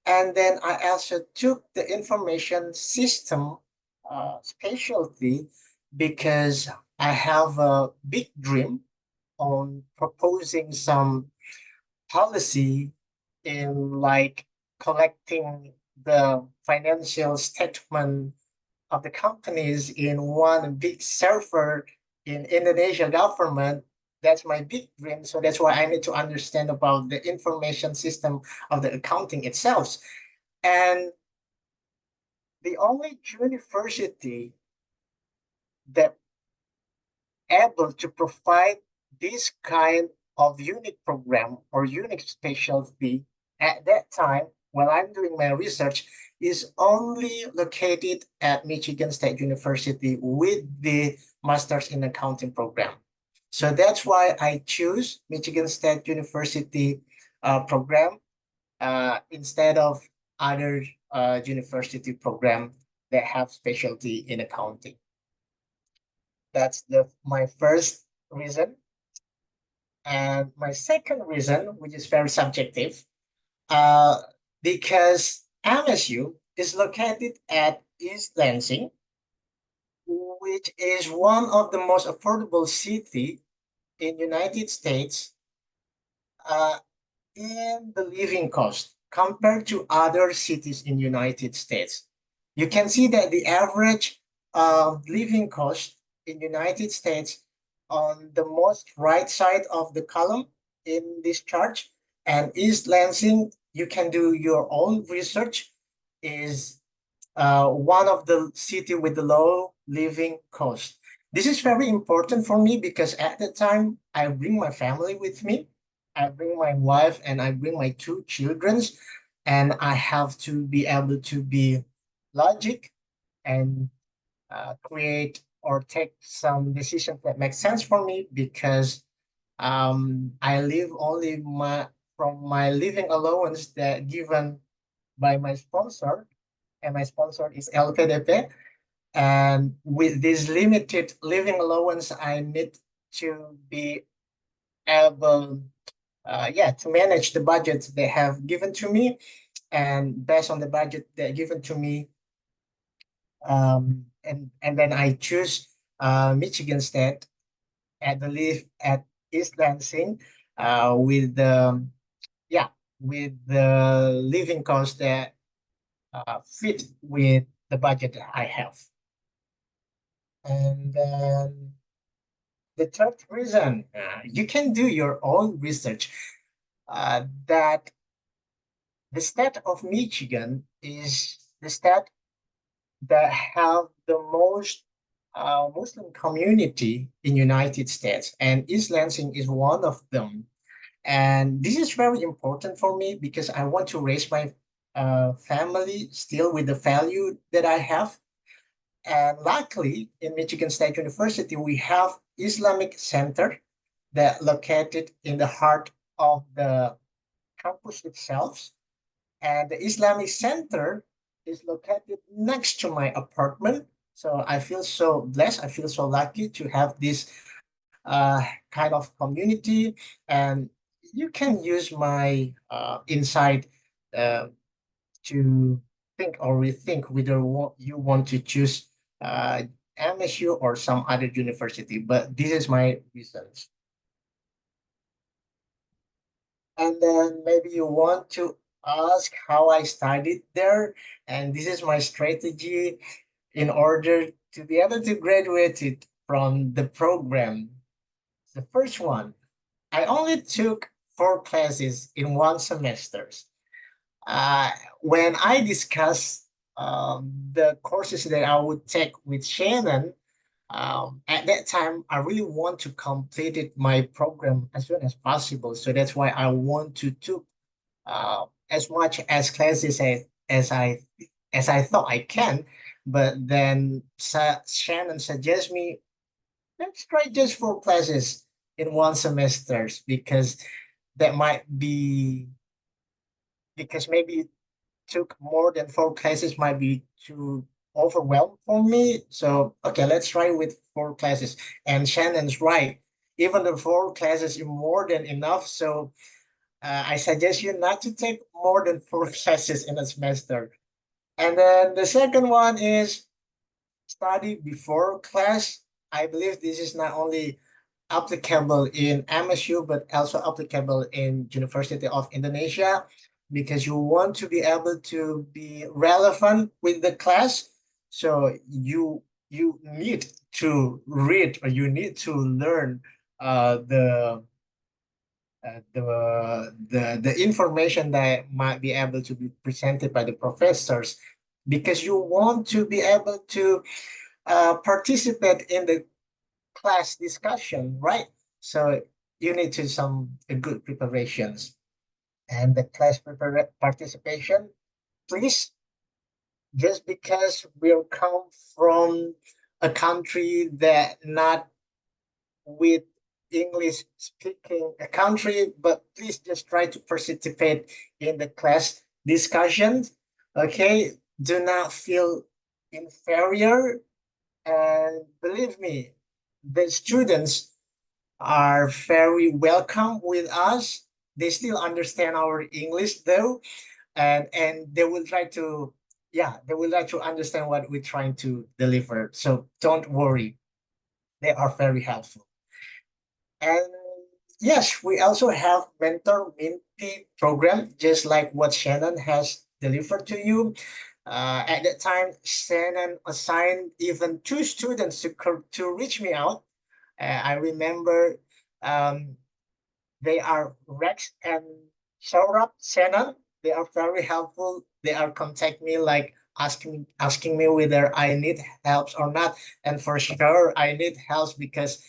And then I also took the information system specialty because I have a big dream on proposing some policy in like collecting the financial statement of the companies in one big server in Indonesia government. That's my big dream. So that's why I need to understand about the information system of the accounting itself. And the only university that able to provide this kind of unique program or unique specialty at that time when I'm doing my research is only located at Michigan State University with the Masters in Accounting program. So that's why I choose Michigan State University program instead of other university program that have specialty in accounting. That's my first reason. And my second reason, which is very subjective, because MSU is located at East Lansing, which is one of the most affordable city in United States in the living cost compared to other cities in United States. You can see that the average living cost in United States on the most right side of the column in this chart, and East Lansing, you can do your own research, is one of the city with the low living cost. This is very important for me because at the time I bring my family with me. I bring my wife and I bring my two children, and I have to be able to be logic and create or take some decisions that make sense for me because I live only from my living allowance that given by my sponsor, and my sponsor is LPDP. And with this limited living allowance, I need to be able to manage the budget they have given to me, and based on the budget they're given to me, and then I choose Michigan State at East Lansing with the living cost that fit with the budget I have. And then the third reason, you can do your own research, that the state of Michigan is the state that have the most Muslim community in United States, and East Lansing is one of them. And this is very important for me because I want to raise my family still with the value that I have. And luckily, in Michigan State University, we have Islamic Center that located in the heart of the campus itself. And the Islamic Center is located next to my apartment. So I feel so blessed. I feel so lucky to have this kind of community. And you can use my insight to think or rethink whether you want to choose MSU or some other university. But this is my reasons. And then maybe you want to ask how I studied there, and this is my strategy in order to be able to graduate it from the program. The first one, I only took 4 classes in one semester. Uh, when I discussed the courses that I would take with Shannon, at that time, I really want to complete it, my program as soon as possible. So that's why I want to took as much as classes as I thought I can. But then Shannon suggests me, let's try just 4 classes in one semester because that might be because maybe took more than 4 classes might be too overwhelmed for me. So okay, let's try with 4 classes. And Shannon's right. Even the 4 classes is more than enough. So I suggest you not to take more than 4 classes in a semester. And then the second one is study before class. I believe this is not only applicable in MSU, but also applicable in University of Indonesia, because you want to be able to be relevant with the class. So you need to read or you need to learn the information that might be able to be presented by the professors, because you want to be able to participate in the class discussion, right? So you need to some good preparations. And the class participation, please, just because we come from a country that not with English speaking a country, but please just try to participate in the class discussions. Okay, do not feel inferior, and believe me, the students are very welcome with us. They still understand our English though, and they will try to, yeah, they will try to understand what we're trying to deliver. So don't worry, they are very helpful. And yes, we also have mentor mentee program, just like what Shannon has delivered to you. At that time, Shannon assigned even 2 students to reach me out. I remember um, they are Rex and Saurabh Shannon. They are very helpful. They are contact me like asking me whether I need help or not. And for sure, I need help because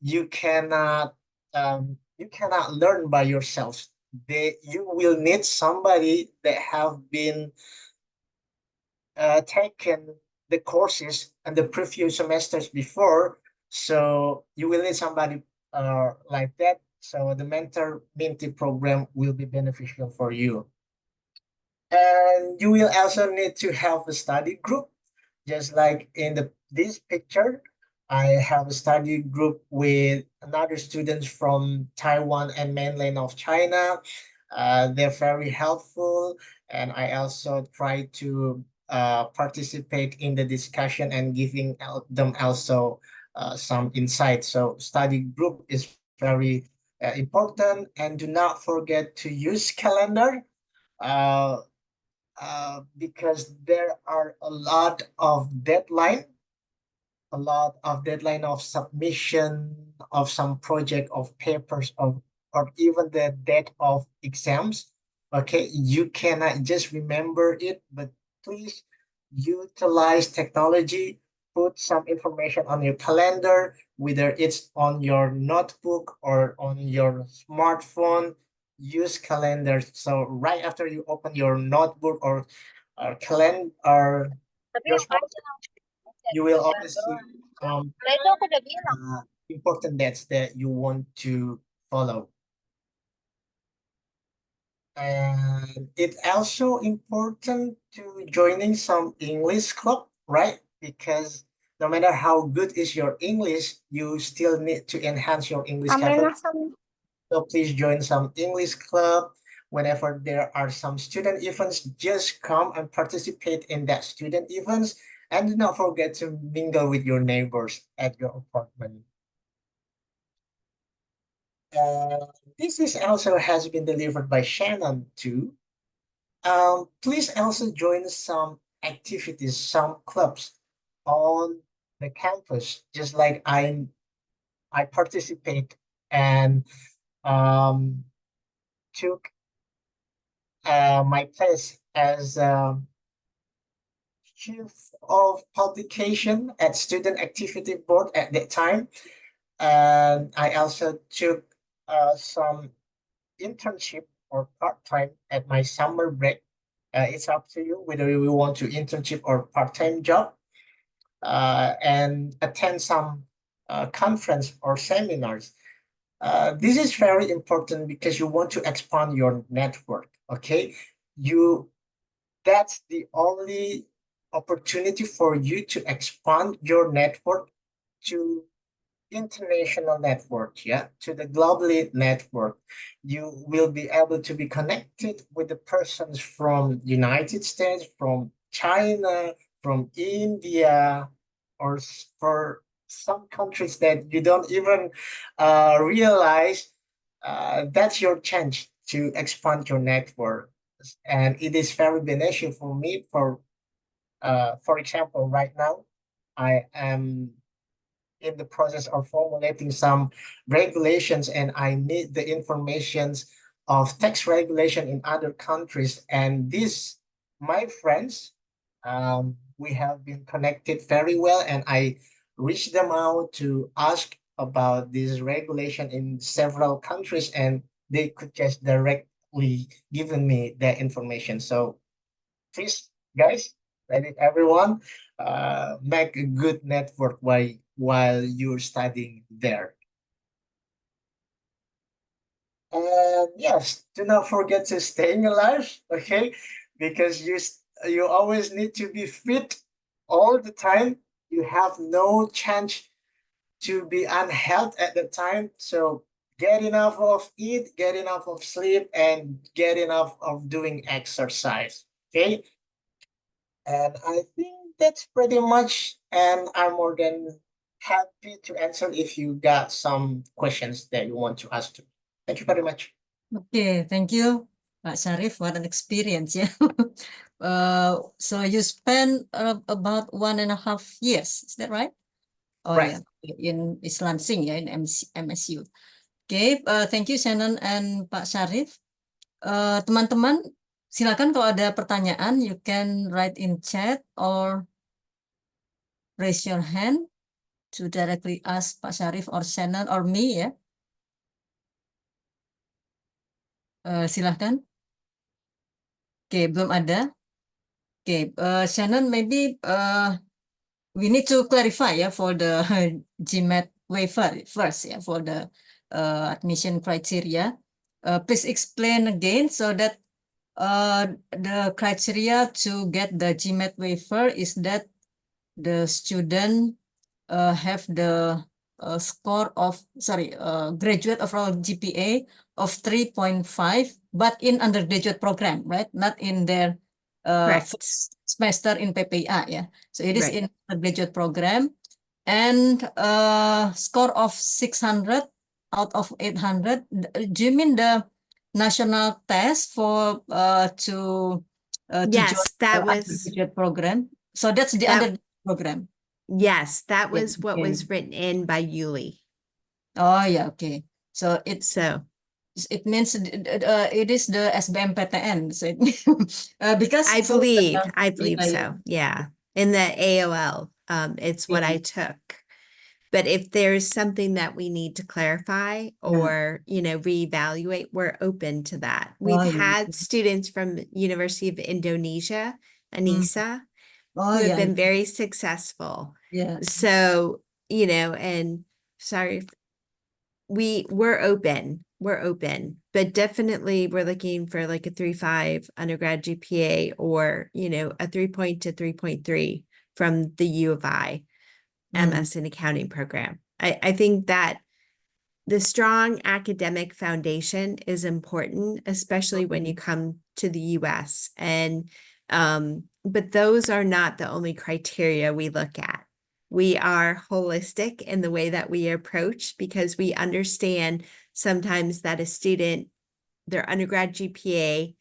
you cannot learn by yourself. You will need somebody that have been taken the courses and the previous semesters before. So you will need somebody like that. So the mentor mentee program will be beneficial for you. And you will also need to have a study group, just like in this picture. I have a study group with another students from Taiwan and mainland of China. They're very helpful, and I also try to participate in the discussion and giving them also some insight. So study group is very important, and do not forget to use calendar. Uh, because there are a lot of deadline of submission of some project of papers of or even the date of exams. Okay, you cannot just remember it, but please utilize technology. Put some information on your calendar, whether it's on your notebook or on your smartphone. Use calendars. So right after you open your notebook or calendar or your smartphone, you will always see important dates that you want to follow. And it's also important to joining some English club, right? Because no matter how good is your English, you still need to enhance your English capability. So please join some English club. Whenever there are some student events, just come and participate in that student events. And do not forget to mingle with your neighbors at your apartment. This is also has been delivered by Shannon too. Please also join some activities, some clubs on the campus, just like I participate and took my place as chief of publication at student activity board at that time. And I also took some internship or part-time at my summer break. It's up to you whether you want to internship or part-time job, and attend some conference or seminars. This is very important because you want to expand your network. Okay, that's the only opportunity for you to expand your network to international network, yeah, to the globally network. You will be able to be connected with the persons from United States, from China, from India, or for some countries that you don't even realize. That's your chance to expand your network, and it is very beneficial for me. For example, right now I am in the process of formulating some regulations, and I need the informations of tax regulation in other countries. And these, my friends, we have been connected very well, and I reached them out to ask about this regulation in several countries, and they could just directly given me that information. So please, guys, let it everyone make a good network while you're studying there. And yes, do not forget to staying alive, okay? Because you always need to be fit all the time. You have no chance to be unhealthy at the time. So get enough of eat, get enough of sleep, and get enough of doing exercise. Okay. And I think that's pretty much, and I'm more than happy to answer if you got some questions that you want to ask. Thank you very much. Okay, thank you, Pak Syarif. What an experience, yeah. So you spent about 1.5 years, is that right? Oh Right. yeah, in Lansing, yeah, in MSU. Okay, thank you Shannon and Pak Syarif. Teman-teman, silakan kalau ada pertanyaan, you can write in chat or raise your hand to directly ask Pak Syarif or Shannon or me, ya. Silahkan. Oke, belum ada. Oke, Shannon, maybe we need to clarify, ya, for the GMAT waiver first, ya, for the admission criteria. Please explain again so that the criteria to get the GMAT waiver is that the student have the score of, graduate overall GPA of 3.5, but in undergraduate program, right? Not in their Correct. first semester in PPIA, yeah. So it is Right. in undergraduate program, and score of 600 out of 800. Do you mean the national test for to join Yes, that the was, undergraduate program? So that's the That- undergraduate program. yes, that Yeah, was what okay. was written in by Yuli. Oh yeah, okay. So So it means it is the SBMPTN. So because I for believe yeah, so. Yeah. In the AOL, it's what Yeah. I took. But if there's something that we need to clarify or, reevaluate, we're open to that. We've yeah. had students from University of Indonesia, ANISA, Oh who have yeah, been very successful. yeah. So, and sorry, we're open, but definitely we're looking for like a 3.5 undergrad GPA or, a 3 to 3.3 from the U of I MS in accounting program. I think that the strong academic foundation is important, especially when you come to the US. And but those are not the only criteria we look at. We are holistic in the way that we approach because we understand sometimes that a student, their undergrad GPA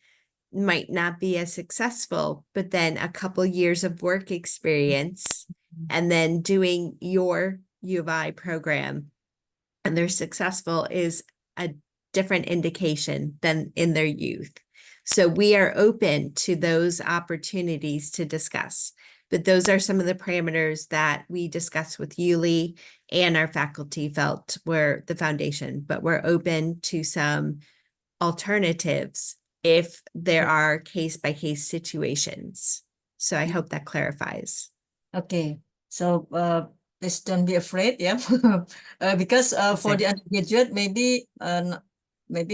might not be as successful, but then a couple years of work experience and then doing your U of I program and they're successful is a different indication than in their youth. So we are open to those opportunities to discuss, but those are some of the parameters that we discussed with Yuli and our faculty felt were the foundation, but we're open to some alternatives if there are case-by-case situations. So I hope that clarifies. Okay, so please don't be afraid, yeah, because for the undergraduate, maybe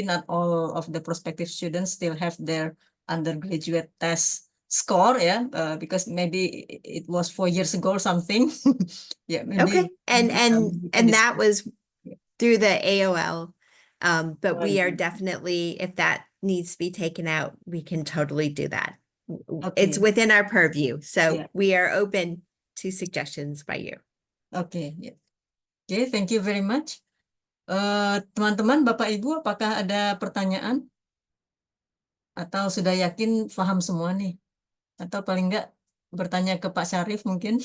not all of the prospective students still have their undergraduate test score, yeah, because maybe it was 4 years ago or something. Yeah, maybe. Okay, and we can that discuss. was through the AOL, but we are Right. definitely, if that needs to be taken out, we can totally do that. It's Okay. within our purview, so Yeah. we are open to suggestions by you. Okay, yeah. Okay, thank you very much. Teman-teman, Bapak Ibu, apakah ada pertanyaan? Atau sudah yakin paham semua nih? Atau paling enggak bertanya ke Pak Syarif mungkin?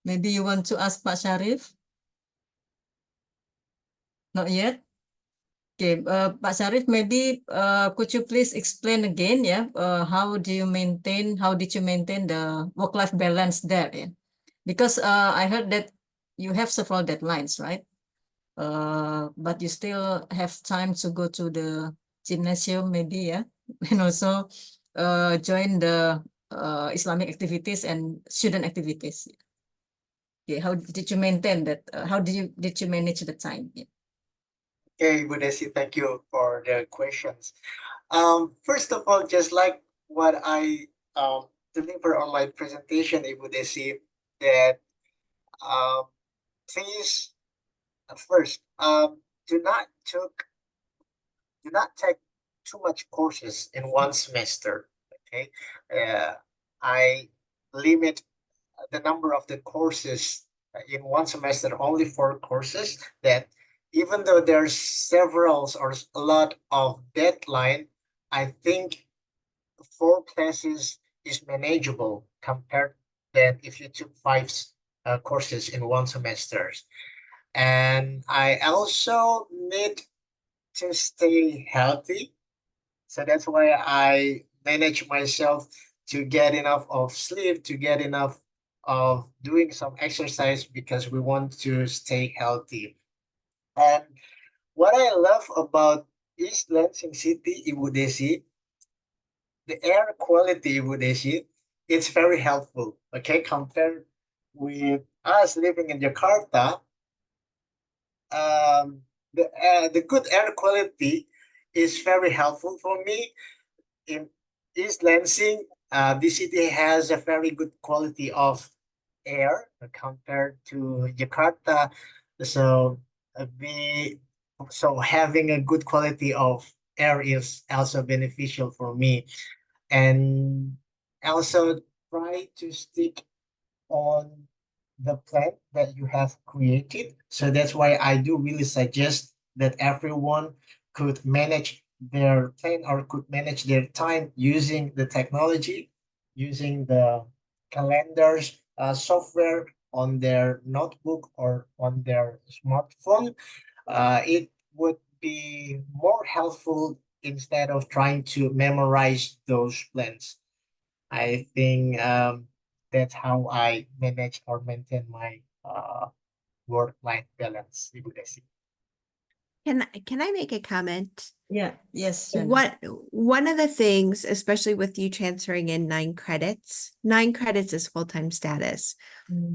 Maybe you want to ask Pak Syarif? Not yet? Okay, Pak Syarif, maybe could you please explain again, yeah, how did you maintain the work-life balance there? Yeah? Because I heard that you have several deadlines, right? But you still have time to go to the gymnasium, maybe, yeah, and also join the Islamic activities and student activities. Okay, how did you maintain that? How did you manage the time? Yeah. Okay, Bu Desi, thank you for the questions. First of all, just like what I deliver on my presentation, Ibu Desi, that please first do not take too much courses in one semester. Okay, I limit the number of the courses in one semester, only 4 courses, that even though there's several or a lot of deadline, I think 4 classes is manageable compared than if you took 5 courses in one semester. And I also need to stay healthy. So that's why I manage myself to get enough of sleep, to get enough of doing some exercise, because we want to stay healthy. And what I love about East Lansing City, Ibu Desi, the air quality, Ibu Desi, it's very helpful. Okay, compared with us living in Jakarta, the good air quality is very helpful for me. In East Lansing, the city has a very good quality of air compared to Jakarta. So having a good quality of air is also beneficial for me, and also try to stick on the plan that you have created. So that's why I do really suggest that everyone could manage their plan or could manage their time using the technology, using the calendars software on their notebook or on their smartphone. It would be more helpful instead of trying to memorize those plans. I think that's how I manage or maintain my work-life balance, Ibu Desi. Can I make a comment? Yeah, yes. Shannon. One of the things, especially with you transferring in 9 credits is full-time status.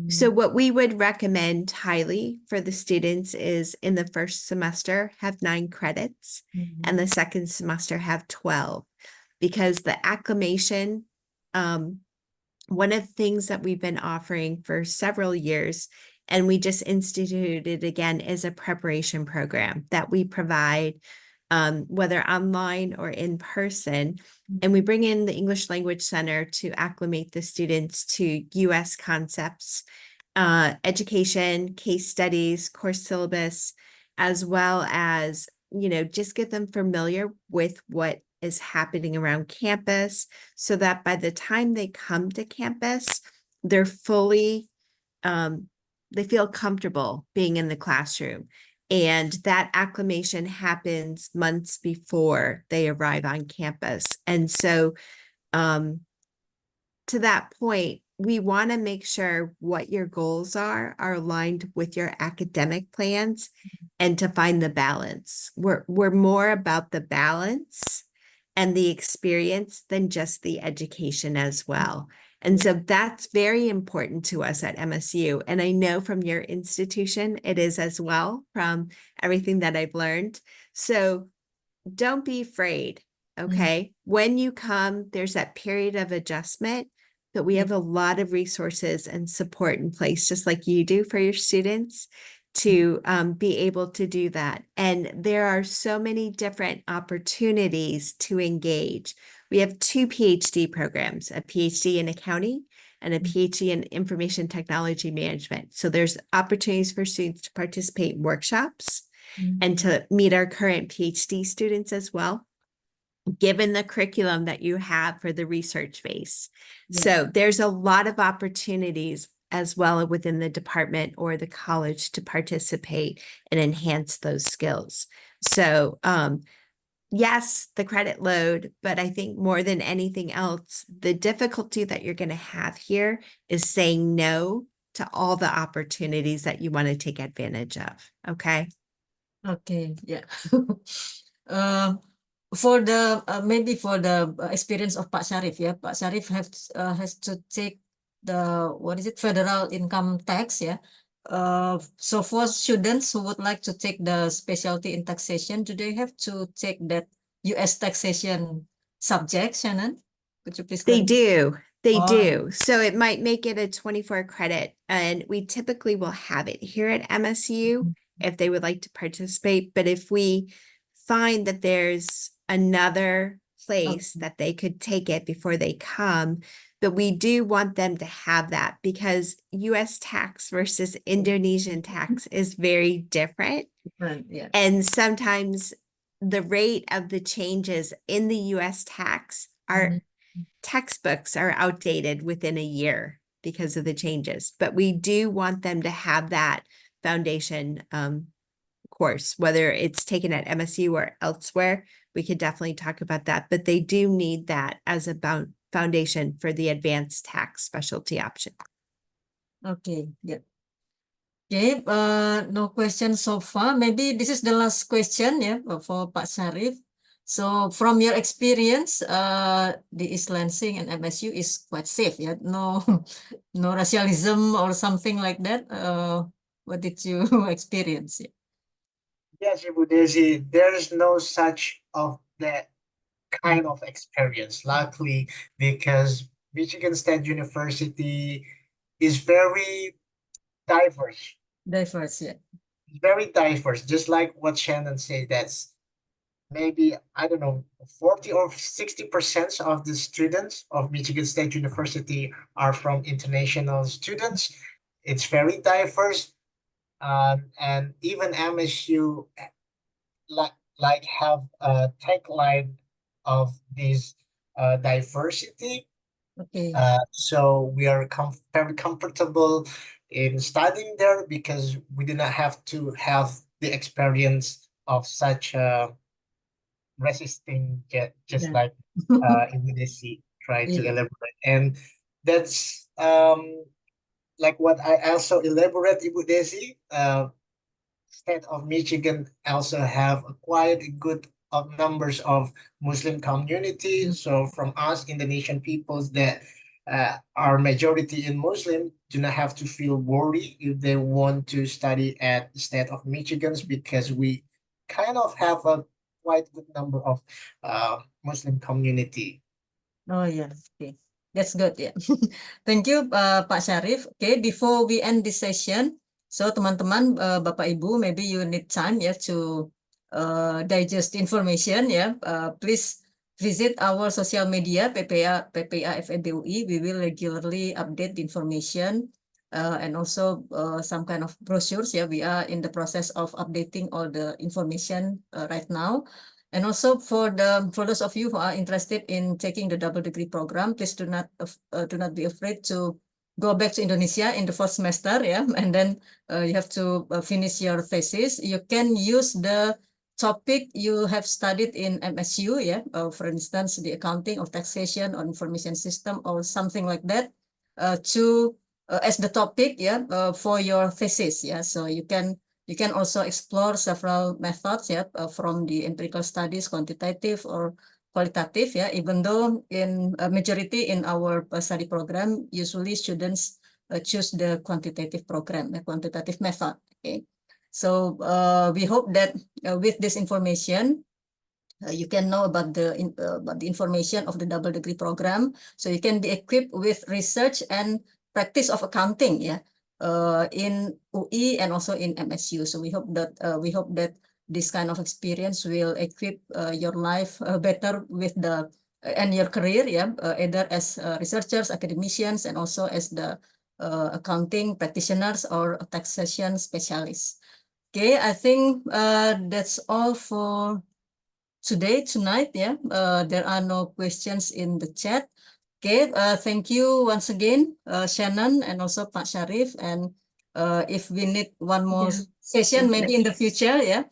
So what we would recommend highly for the students is in the first semester have 9 credits and the second semester have 12, because the acclimation, one of the things that we've been offering for several years, and we just instituted again, is a preparation program that we provide, whether online or in person. And we bring in the English Language Center to acclimate the students to US concepts, education, case studies, course syllabus, as well as, just get them familiar with what is happening around campus so that by the time they come to campus, they're fully, they feel comfortable being in the classroom. And that acclimation happens months before they arrive on campus. And so, to that point, we want to make sure what your goals are aligned with your academic plans and to find the balance. We're more about the balance and the experience than just the education as well. And so that's very important to us at MSU. And I know from your institution, it is as well, from everything that I've learned. So don't be afraid. Okay. When you come, there's that period of adjustment, but we have a lot of resources and support in place, just like you do for your students, to be able to do that. And there are so many different opportunities to engage. We have 2 PhD programs, a PhD in accounting and a PhD in information technology management. So there's opportunities for students to participate in workshops and to meet our current PhD students as well, given the curriculum that you have for the research phase. So there's a lot of opportunities as well within the department or the college to participate and enhance those skills. So yes, the credit load, but I think more than anything else, the difficulty that you're going to have here is saying no to all the opportunities that you want to take advantage of. Okay. Okay, yeah. For the maybe for the experience of Pak Sharif, yeah, Pak Sharif has to take the federal income tax, yeah. So for students who would like to take the specialty in taxation, do they have to take that US taxation subject, Shannon? Could you please They clarify? do. They Oh. do. So it might make it a 24 credit, and we typically will have it here at MSU if they would like to participate. But if we find that there's another place that they could take it before they come, but we do want them to have that because US tax versus Indonesian tax is very different. Different, yeah. And sometimes the rate of the changes in the US tax are textbooks are outdated within a year because of the changes, but we do want them to have that foundation course, whether it's taken at MSU or elsewhere. We could definitely talk about that, but they do need that as a foundation for the advanced tax specialty option. Okay, yeah. Okay, no questions so far. Maybe this is the last question, yeah, for Pak Sharif. So from your experience, the East Lansing and MSU is quite safe, yeah? No, no racialism or something like that. What did you experience? Yeah. Yes, Ibu Desi, there is no such of that kind of experience, luckily, because Michigan State University is very diverse. Diverse, yeah. Very diverse, just like what Shannon said. That's maybe, I don't know, 40 or 60% of the students of Michigan State University are from international students. It's very diverse. And even MSU like have a tagline of this diversity. Okay. So we are very comfortable in studying there because we do not have to have the experience of such resisting just Yeah. like immediacy try to Yeah. elaborate. And that's like what I also elaborate, Ibu Desi. State of Michigan also have quite a good numbers of Muslim communities. So from us Indonesian peoples that are majority in Muslim do not have to feel worried if they want to study at the state of Michigan's, because we kind of have a quite good number of Muslim community. Oh yeah, okay. That's good, yeah. Thank you, Pak Sharif. Okay, before we end this session, so teman-teman, Bapak Ibu, maybe you need time ya to digest information ya. Please visit our social media PPIA FEB UI. We will regularly update the information and also some kind of brochures. Yeah, we are in the process of updating all the information right now. And also for those of you who are interested in taking the double degree program, please do not be afraid to go back to Indonesia in the first semester, yeah, and then you have to finish your thesis. You can use the topic you have studied in MSU, yeah, for instance, the accounting or taxation or information system or something like that, as the topic, yeah, for your thesis, yeah. So you can also explore several methods, yeah, from the empirical studies, quantitative or qualitative, yeah, even though in a majority in our study program, usually students choose the quantitative program, the quantitative method, okay. So we hope that with this information, you can know about the information of the double degree program, so you can be equipped with research and practice of accounting, yeah, in UI and also in MSU. So we hope that this kind of experience will equip your life better with the and your career, yeah, either as researchers, academicians, and also as the accounting practitioners or taxation specialists. Okay, I think that's all for tonight, yeah. There are no questions in the chat. Okay, thank you once again, Shannon and also Pak Sharif. And if we need one more Yeah. session, Thank maybe in the future, yeah,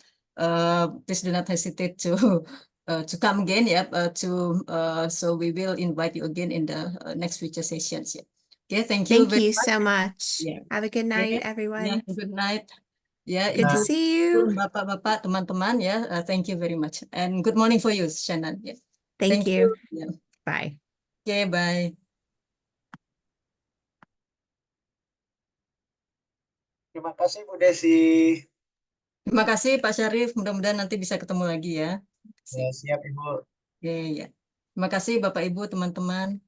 please do not hesitate to come again, yeah. So we will invite you again in the next future sessions. Yeah. Okay, thank you. Thank you so much. Yeah. Have a good night, Yeah, everyone. good night. Yeah, Good to Ibu, see you. Bapak-bapak, teman-teman, ya. Thank you very much. And good morning for you, Shannon. Yeah. Thank you. Yeah. Bye. Okay, bye. Terima kasih Bu Desi. Terima kasih Pak Syarif. Mudah-mudahan nanti bisa ketemu lagi ya. Ya, siap Ibu. Oke, ya. Terima kasih Bapak Ibu, teman-teman.